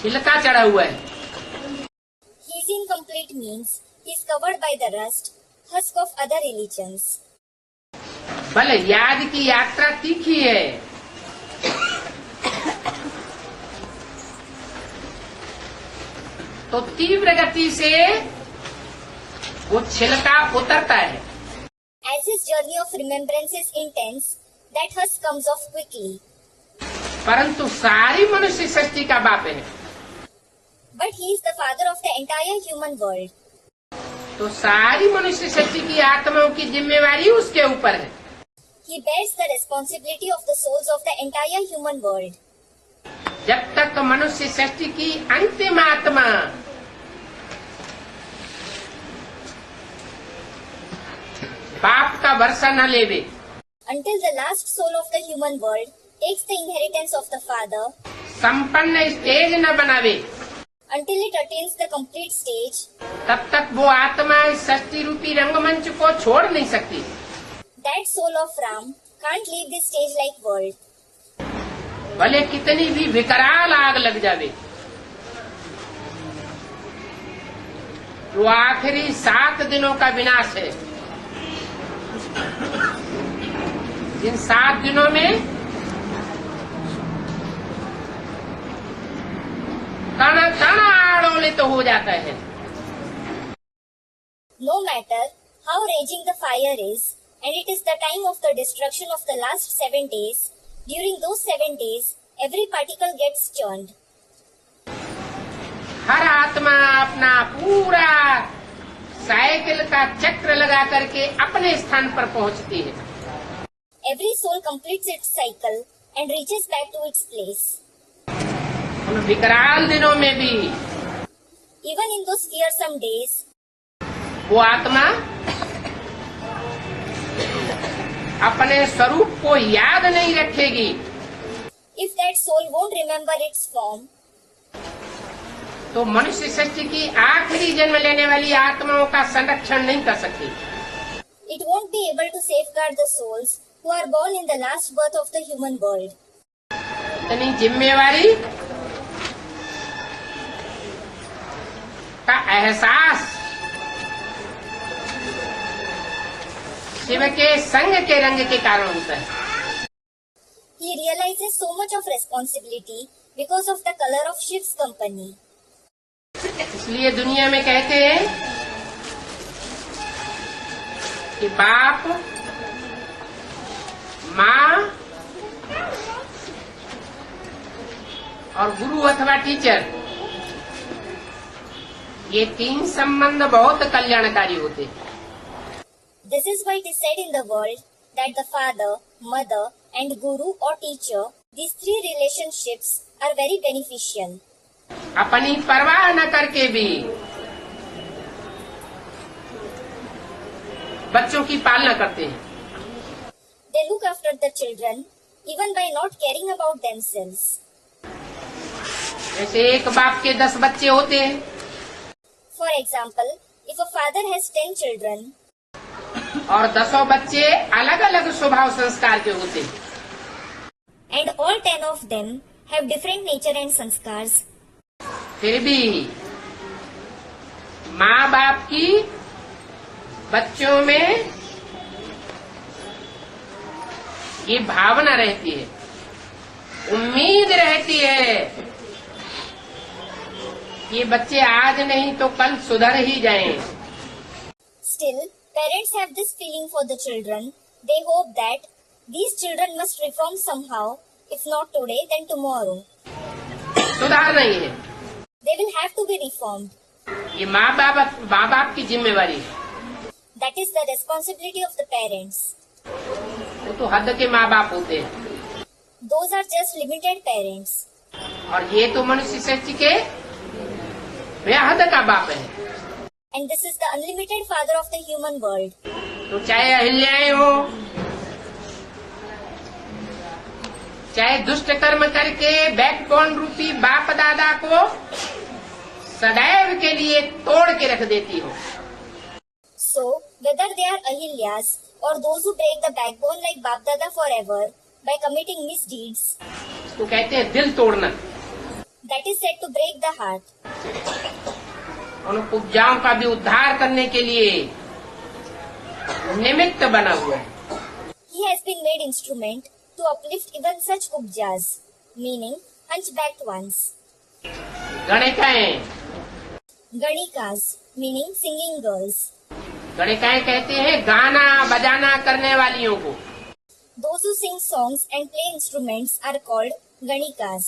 छिलका चढ़ा हुआ है। He is incomplete means he is covered by the rust, husk of other religions. भले याद की यात्रा तीखी है, तो तीव्र गति से वो छिलका उतरता है। As his journey of remembrance is intense, that husk comes off quickly. परंतु सारी मनुष्य सृष्टि का बाप है, But he is the father of the entire human world. तो सारी मनुष्य सृष्टि की आत्माओं की जिम्मेवारी उसके ऊपर है। He bears the responsibility of the souls of the entire human world. जब तक मनुष्य सृष्टि की अंतिम आत्मा बाप का वर्षा न लेवे, Until the last soul of the human world takes the inheritance of the Father, संपन्न स्टेज न बनावे, until it attains the complete stage, तब तक वो आत्मा इस सृष्टि रूपी रंगमंच को छोड़ नहीं सकती। that soul of Ram can't leave this stage-like world. भले कितनी भी विकराल आग लग जावे, वो आखिरी 7 दिनों का विनाश है। जिन 7 दिनों में कण कण आड़ोलित हो जाता है। No matter how raging the fire is, and it is the time of the destruction of the last 7 days, during those 7 days, every particle gets churned. हर आत्मा अपना पूरा साइकिल का चक्र लगा करके अपने स्थान पर पहुंचती है। Every soul completes its cycle and reaches back to its place. उन विकराल दिनों में भी Even in those fearsome days, वो आत्मा अपने स्वरूप को याद नहीं रखेगी, if that soul won't remember its form, तो मनुष्य सृष्टि की आखिरी जन्म लेने वाली आत्माओं का संरक्षण नहीं कर सकती। It won't be able to safeguard the souls who are born in the last birth of the human world. इतनी जिम्मेवारी का एहसास शिव के संग के रंग के कारण होता है। He realizes so much of responsibility because of the color of Shiv's company. इसलिए दुनिया में कहते हैं कि बाप, माँ और गुरु अथवा टीचर, ये तीन संबंध बहुत कल्याणकारी होते हैं। This is why it is said in the world that the father, mother and guru or teacher, these three relationships are very beneficial. अपनी परवाह न करके भी बच्चों की पालना करते हैं। They look after the children even by not caring about themselves. जैसे एक बाप के 10 बच्चे होते हैं, For example, if a father has 10 children और 10 बच्चे अलग अलग स्वभाव संस्कार के होते हैं, and all 10 of them have different nature and sanskars, फिर भी माँ बाप की बच्चों में ये भावना रहती है, उम्मीद रहती है कि ये बच्चे आज नहीं तो कल सुधर ही जाएं। still parents have this feeling for the children. They hope that these children must reform somehow, if not today then tomorrow. सुधार नहीं है, They will have to be reformed. ये माँ बाप की जिम्मेवारी है। That is the responsibility of the parents. वो तो हद के माँ बाप होते हैं, Those are just limited parents. और ये तो मनुष्य सृष्टि के बेहद का बाप है। And this is the unlimited father of the human world. तो चाहे अहिल्याएं हो, चाहे दुष्ट कर्म करके बैकबोन रूपी बाप दादा को सदैव के लिए तोड़ के रख देती हो, So, whether they are Ahilyas or those who break the backbone like Bap Dada forever by committing misdeeds, तो कहते हैं दिल तोड़ना। that is said to break the heart. उन उपजाओं का भी उद्धार करने के लिए निमित्त बना हुआ है। He has been made instrument to uplift even such upjas, meaning hunchbacked ones. गणिकाएं, Ganikas, meaning singing girls. गणिकाएं कहते हैं गाना बजाना करने वालियों को। Those who sing songs and play instruments are called Ganikas.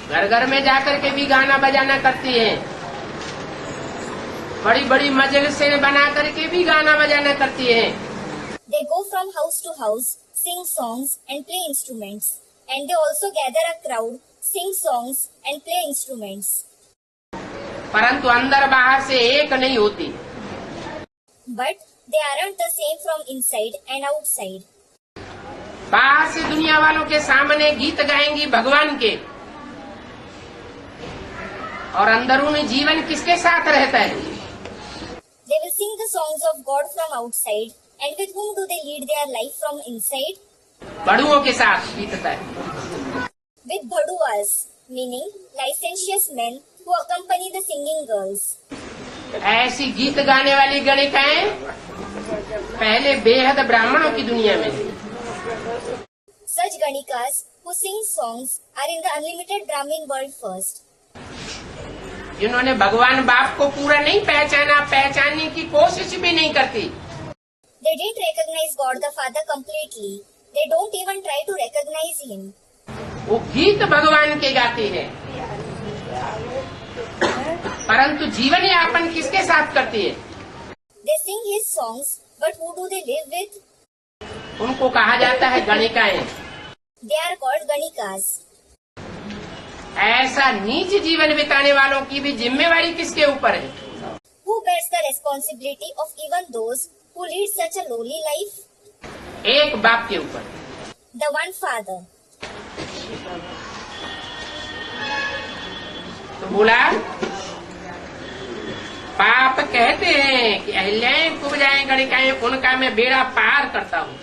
घर घर में जाकर के भी गाना बजाना करती हैं, बड़ी बड़ी मजलिसें बना करके भी गाना बजाना करती हैं। They go from house to house, sing songs and play instruments. And they also gather a crowd, sing songs and play instruments. परंतु अंदर बाहर से एक नहीं होती। But they aren't the same from inside and outside. बाहर से दुनिया वालों के सामने गीत गाएंगी भगवान के, और अंदरूनी जीवन किसके साथ रहता है? They will sing the songs of God from outside. And with whom do they lead their life from inside? बड़ुओं के साथ बीतता है। With Bhaduas, meaning licentious men who accompany the singing girls. ऐसी गीत गाने वाली गणिकाएं पहले बेहद ब्राह्मणों की दुनिया में, Such Ganikas who sing songs are in the unlimited Brahmin world first. जिन्होंने भगवान बाप को पूरा नहीं पहचाना, पहचानने की कोशिश भी नहीं करती। They didn't recognize God the Father completely. They don't even try to recognize Him. वो गीत भगवान के गाती है, परंतु जीवन यापन किसके साथ करती है? They sing His songs, but who do they live with? उनको कहा जाता है गणिकाएं। They are called Ganikas. ऐसा नीच जीवन बिताने वालों की भी जिम्मेवारी किसके ऊपर है? Who bears the responsibility of even those who lead such a lowly life? एक बाप के ऊपर। The one Father. तो बोला बाप कहते हैं कि अहिल्याएं कुब्जाएं गणिकाएं उनका मैं बेड़ा पार करता हूँ.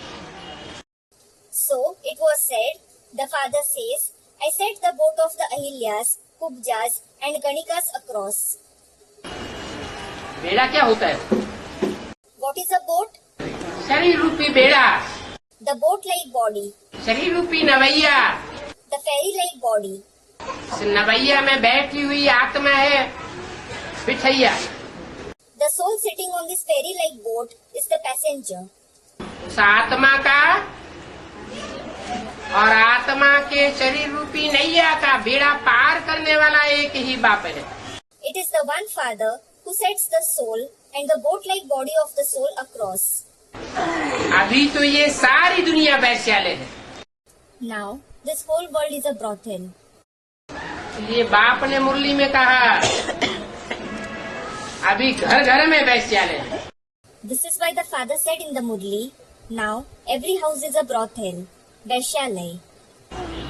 So it was said, the father says, I set the boat of the Ahilyas, Kubjas and Ganikas across. बेड़ा क्या होता है? What is a boat? शरीर रूपी बेड़ा, The boat-like body, शरीर रूपी नवैया. the ferry-like body. इस नवैया में बैठी हुई आत्मा है बिठैया. The soul sitting on this ferry-like boat is the passenger. उस आत्मा का और आत्मा के शरीर रूपी नैया का बेड़ा पार करने वाला एक ही बाप है. It is the one father who sets the soul and the boat-like body of the soul across. अभी तो ये सारी दुनिया वैश्यालय है. Now, this whole world is a brothel. इसलिए बाप ने मुरली में कहा अभी घर घर में वैश्यालय है. This is why the father said in the Murli, now every house is a brothel, Vaishyalay.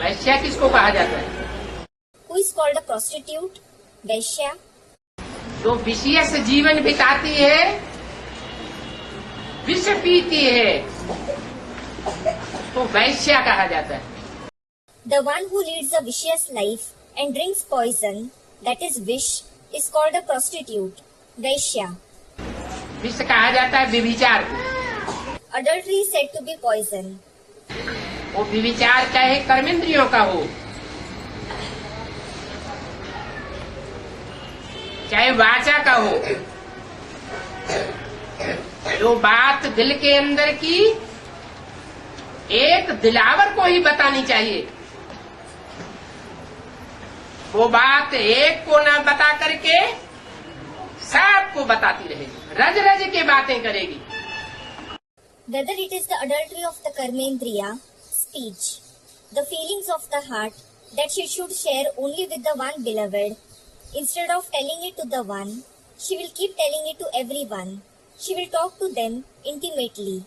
वैश्या किसको कहा जाता है? Who is called a prostitute? Vaishya. जो विषयस जीवन बिताती है, विष पीती है, तो वैश्या कहा जाता है. The one who leads a vicious life and drinks poison, that is vish, is called a prostitute, Vaishya. विष कहा जाता है व्यभिचार को. Adultery is said to be poison. वो व्यभिचार चाहे कर्मेंद्रियों का हो, चाहे वाचा का हो, जो बात दिल के अंदर की एक दिलावर को ही बतानी चाहिए, वो बात एक को न बता करके सबको बताती रहेगी, रज रज के बातें करेगी. Whether it is the adultery of the karmendriya, speech, the feelings of the heart that she should share only with the one beloved, instead of telling it to the one, she will keep telling it to everyone. She will talk to them intimately.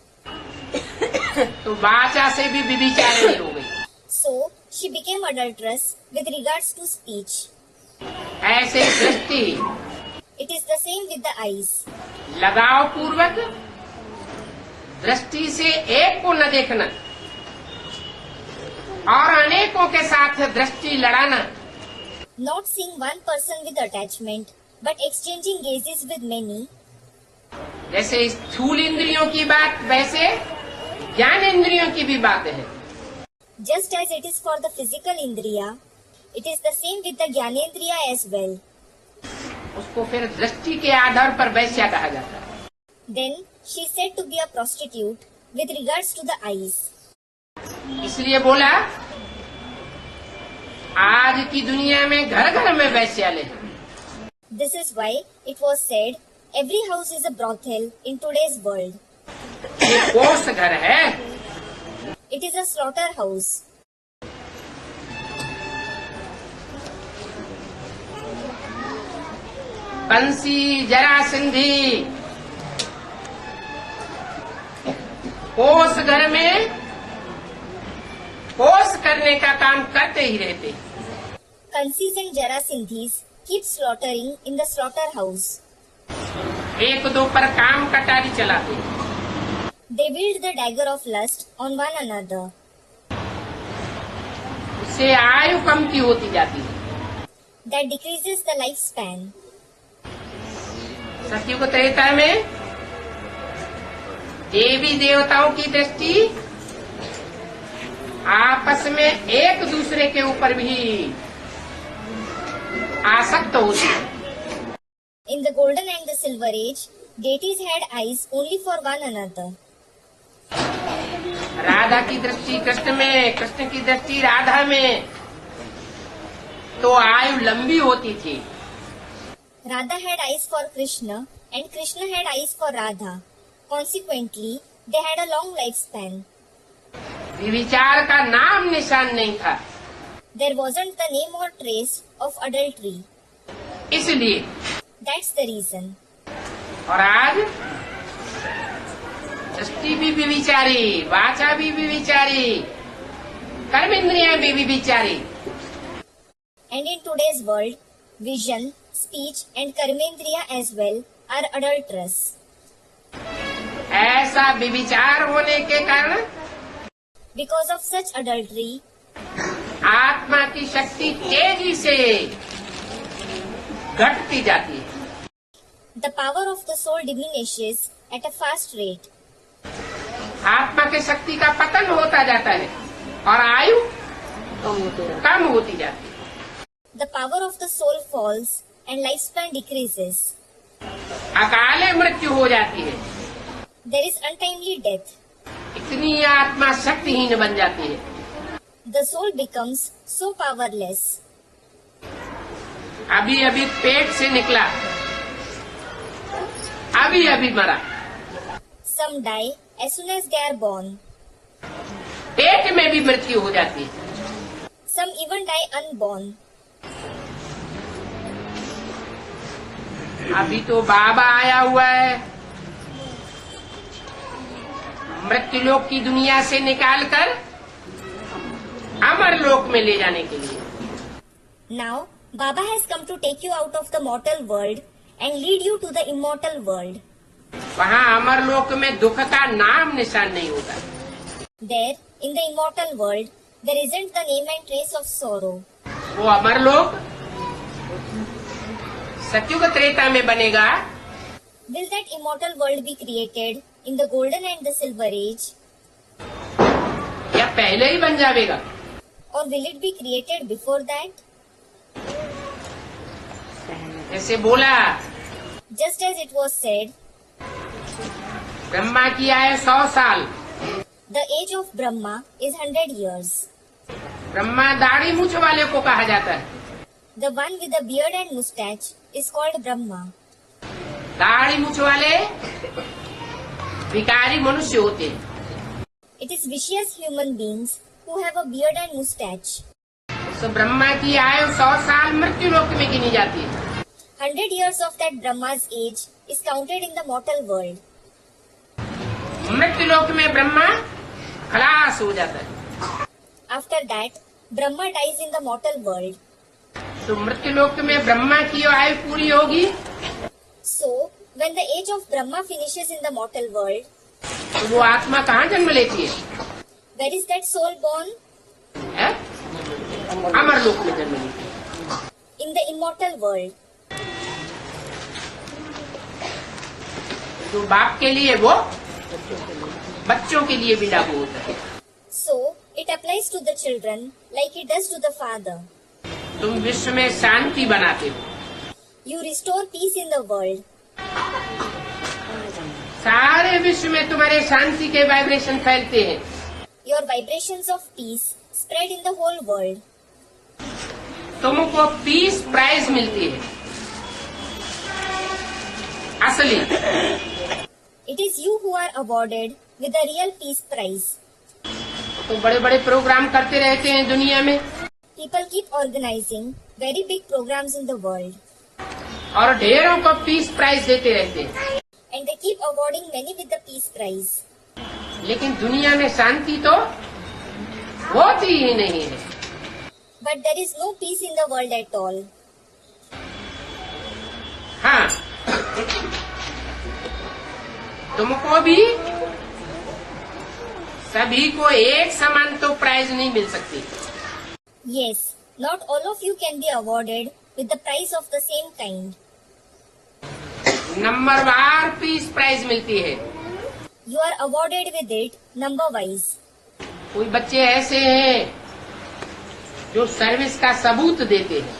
तो वाचा से भी व्यभिचारिणी हो गई. So, she became adulterous with regards to speech. ऐसे दृष्टि It is the same with the eyes. लगाव पूर्वक दृष्टि से एक को न देखना और अनेकों के साथ दृष्टि लड़ाना. Not seeing one person with attachment, but exchanging gazes with many. जैसे स्थूल इंद्रियों की बात वैसे ज्ञान इंद्रियों की भी बात है. Just as it is for the physical indriya, it is the same with the jnanendriya as well. उसको फिर दृष्टि के आधार पर वैश्या कहा जाता है. Then she is said to be a prostitute with regards to the eyes. इसलिए बोला आज की दुनिया में घर घर में वैश्यालय है. This is why it was said every house is a brothel in today's world. ये कोष घर है. It is a slaughterhouse. Kansi जरासंधी कोष घर में कोष करने का काम करते ही रहते. Kansis and Jarasindhis keep slaughtering in the slaughterhouse. एक दो पर काम कटारी चलाते. They wield the dagger of lust on one another. उससे आयु कम की होती जाती है. That decreases the lifespan. सत्युग त्रेता में देवी देवताओं की दृष्टि आपस में एक दूसरे के ऊपर भी आसक्त होती है. In the golden and the silver age, deities had eyes only for one another. Radha की दृष्टि कृष्ण में, कृष्ण की दृष्टि राधा में, तो आयु लंबी होती थी. Radha had eyes for Krishna and Krishna had eyes for Radha. Consequently, they had a long lifespan. विचार का नाम निशान नहीं था. There wasn't the name or trace of adultery. इसलिए That's the reason. और आज दृष्टि भी विचारी, वाचा भी विचारी, कर्मेंद्रियां भी विचारी. And in today's world, vision, speech and karmendriya as well are adulterous. ऐसा विविचार होने के कारण Because of such adultery, आत्मा की शक्ति तेजी से घटती जाती है। the power of the soul diminishes at a fast rate. आत्मा की शक्ति का पतन होता जाता है और आयु कम होते रहते कम होती जाती है। The power of the soul falls and lifespan decreases. अकाले मृत्यु हो जाती है। There is untimely death. इतनी आत्मा शक्तिहीन बन जाती है। The soul becomes so powerless. अभी अभी पेट से निकला, अभी अभी मरा। Some die as soon as they are born. पेट में भी मृत्यु हो जाती है। Some even die unborn. अभी तो बाबा आया हुआ है मृत्युलोक की दुनिया से निकालकर अमर लोक में ले जाने के लिए। Now, Baba has come to take you out of the mortal world and lead you to the immortal world. वहाँ अमर लोक में दुख का नाम निशान नहीं होता। There, in the immortal world, there isn't the name and trace of sorrow. वो अमर लोक सतयुग त्रेता में बनेगा Will that immortal world be created in the golden and the silver age? या पहले ही बन जाएगा? Or will it be created before that? जैसे बोला Just as it was said, Brahma की आयु 100 साल। the age of Brahma is 100 years. Brahma दाढ़ी मूछ वाले को कहा जाता है। The one with the beard and moustache is called Brahma. दाढ़ी मूछ वाले विकारी मनुष्य होते हैं। It is vicious human beings who have a beard and moustache. तो ब्रह्मा की आयु 100 साल मृत्यु लोक में गिनी जाती है। 100 years of that Brahma's age is counted in the mortal world. मृत्यु लोक में ब्रह्मा खलास हो जाता है। After that, Brahma dies in the mortal world. तो मृत्यु लोक में ब्रह्मा की आयु पूरी होगी So, when the age of Brahma finishes in the mortal world, तो वो आत्मा कहाँ जन्म लेती है? where is that soul born? है? अमर लोक में जन्म लेती है। In the immortal world. तो बाप के लिए वो बच्चों के लिए भी लागू होता है। So, it applies to the children like it does to the father. तुम विश्व में शांति बनाते हो। You restore peace in the world. सारे विश्व में तुम्हारे शांति के वाइब्रेशन फैलते हैं। Your vibrations of peace spread in the whole world. तुमको पीस प्राइज मिलती है असली। It is you who are awarded with the real peace prize. तो बड़े बड़े प्रोग्राम करते रहते हैं दुनिया में People keep organizing very big programs in the world. और ढेरों को पीस प्राइज देते रहते हैं, And they keep awarding many with the peace prize. लेकिन दुनिया में शांति तो होती ही नहीं है। But there is no peace in the world at all. हाँ, तुमको भी सभी को एक समान तो प्राइज नहीं मिल सकती। Yes, not all of you can be awarded with the prize of the same kind. नंबरवार पीस प्राइज मिलती है। You are awarded with it number wise. कोई बच्चे ऐसे हैं जो सर्विस का सबूत देते हैं।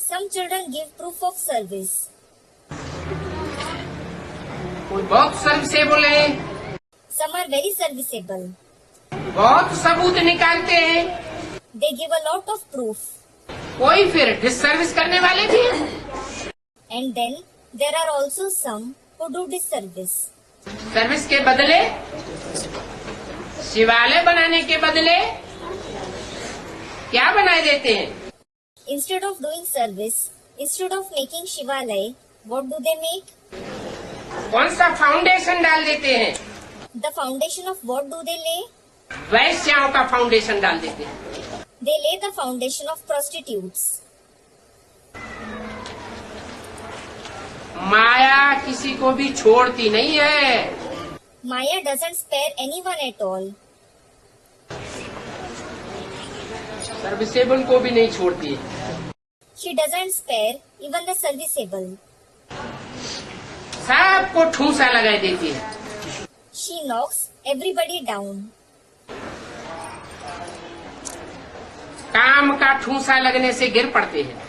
Some children give proof of service. कोई बहुत सर्विसेबल है, Some are very serviceable. बहुत सबूत निकालते हैं। They give a lot of proof. कोई फिर डिसर्विस करने वाले भी हैं। And then there are also some who do disservice. Service के बदले, शिवालय बनाने के बदले क्या बनाए देते हैं? Instead of doing service, instead of making Shivalaya, what do they make? कौन सा फाउंडेशन डाल देते हैं? The foundation of what do they lay? वैश्याओं का फाउंडेशन डाल देते हैं। They lay the foundation of prostitutes. माया किसी को भी छोड़ती नहीं है। Maya doesn't spare anyone at all. Serviceable को भी नहीं छोड़ती है। She doesn't spare even the serviceable. सबको ठूंसा लगा देती है। She knocks everybody down. काम का ठूंसा लगने से गिर पड़ते हैं।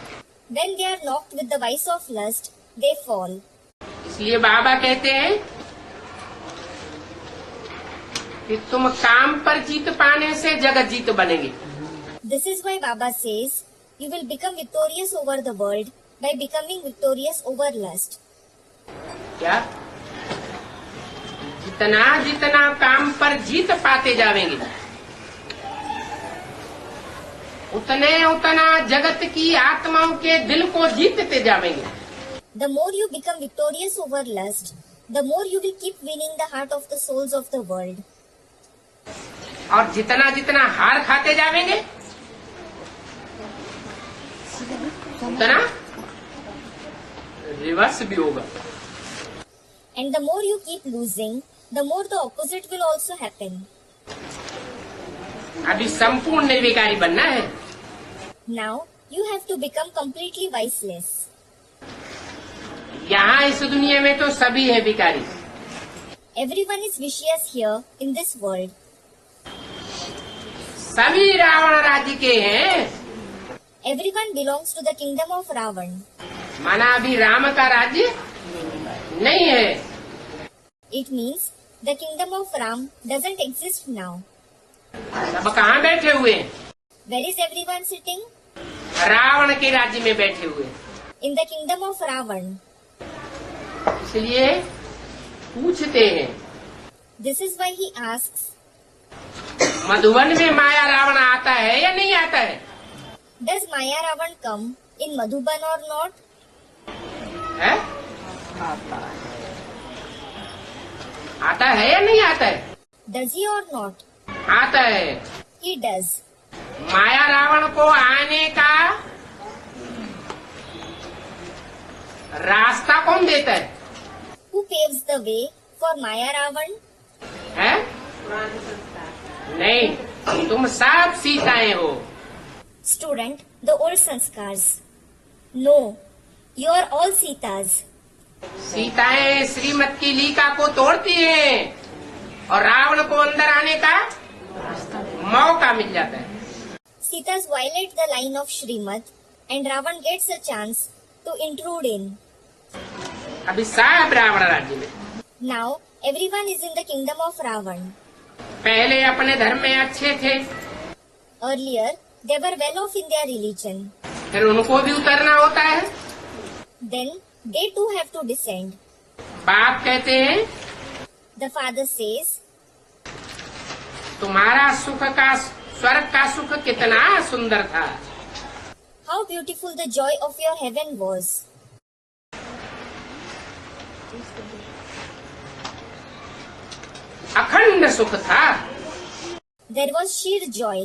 When they are knocked with the vice of lust, they fall. इसलिए बाबा कहते हैं कि तुम काम पर जीत पाने से जगत जीत बनेंगे। This is why Baba says, you will become victorious over the world by becoming victorious over lust. क्या? जितना जितना काम पर जीत पाते जावेंगे, उतने उतना जगत की आत्माओं के दिल को जीतते जावेंगे। The more you become victorious over lust, the more you will keep winning the heart of the souls of the world. और जितना जितना हार खाते जावेंगे, उतना रिवर्स भी होगा। And the more you keep losing, the more the opposite will also happen. अभी संपूर्ण निर्विकारी बनना है। Now, you have to become completely viceless. यहाँ इस दुनिया में तो सभी है विकारी। Everyone is vicious here in this world. सभी रावण राज्य के हैं। Everyone belongs to the kingdom of Ravan. माना अभी राम का राज्य नहीं है। It means the kingdom of Ram doesn't exist now. सब कहाँ बैठे हुए हैं? Where is everyone sitting? Ravan के राज्य में बैठे हुए हैं। In the kingdom of Ravan. इसलिए पूछते हैं, This is why he asks, Madhuban में माया रावण आता है या नहीं आता है? does Maya Ravan come in Madhuban or not? है? आता है या नहीं आता है? Does he or not? आता है। He does. माया रावण को आने का रास्ता कौन देता है? Who paves the way for Maya Ravan? है? नहीं, तुम सब सीताएं हो। Student, the old sanskars. No, you are all Sitas. सीताएं श्रीमत की लीका को तोड़ती हैं और रावण को अंदर आने का मौका मिल जाता है। Sitas violate the line of Srimad and Ravan gets a chance to intrude in. अभी सब रावण राज्य में। Now, everyone is in the kingdom of Ravan. पहले अपने धर्म में अच्छे थे, Earlier, they were well off in their religion. फिर उनको भी उतरना होता है। Then, they too have to descend. बाप कहते हैं, The father says, तुम्हारा सुख का स्वर्ग का सुख कितना सुंदर था। how beautiful the joy of your heaven was. अखंड सुख था। There was sheer joy.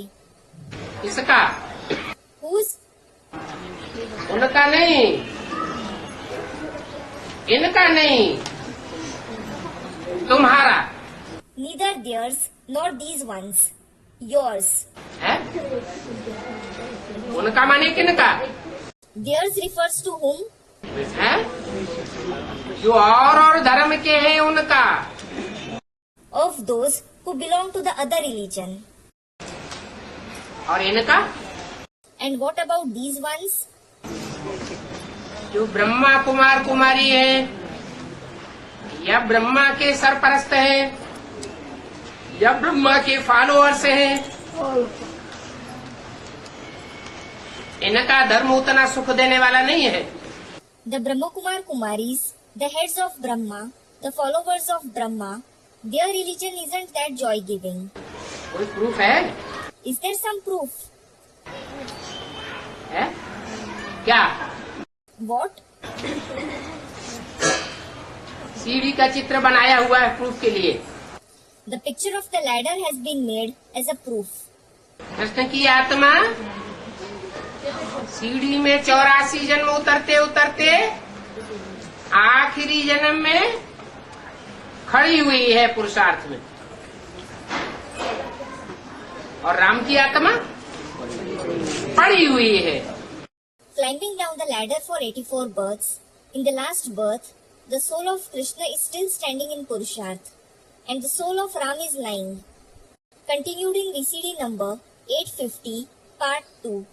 इसका Whose? उनका नहीं, इनका नहीं, तुम्हारा Neither theirs nor these ones. Yours. है। उनका माने किनका Theirs refers to whom? है? जो और धर्म के हैं उनका। Of those who belong to the other religion. और इनका And what about these ones? जो ब्रह्मा कुमार कुमारी हैं, या ब्रह्मा के सरपरस्त हैं, या ब्रह्मा के फॉलोअर्स हैं, इनका धर्म उतना सुख देने वाला नहीं है। The Brahmakumar Kumaris, the heads of Brahma, the followers of Brahma, their religion isn't that joy-giving. कोई प्रूफ है? Is there some proof? है? क्या? What? सीढ़ी का चित्र बनाया हुआ है प्रूफ के लिए। The picture of the ladder has been made as a proof. Krishna की आत्मा सीढ़ी में 84 जन्म उतरते उतरते आखिरी जन्म में खड़ी हुई है पुरुषार्थ में, और राम की आत्मा पड़ी हुई है। Climbing down the ladder for 84 births, in the last birth, the soul of Krishna is still standing in Purusharth, and the soul of Ram is lying. Continued in VCD number 850, part 2.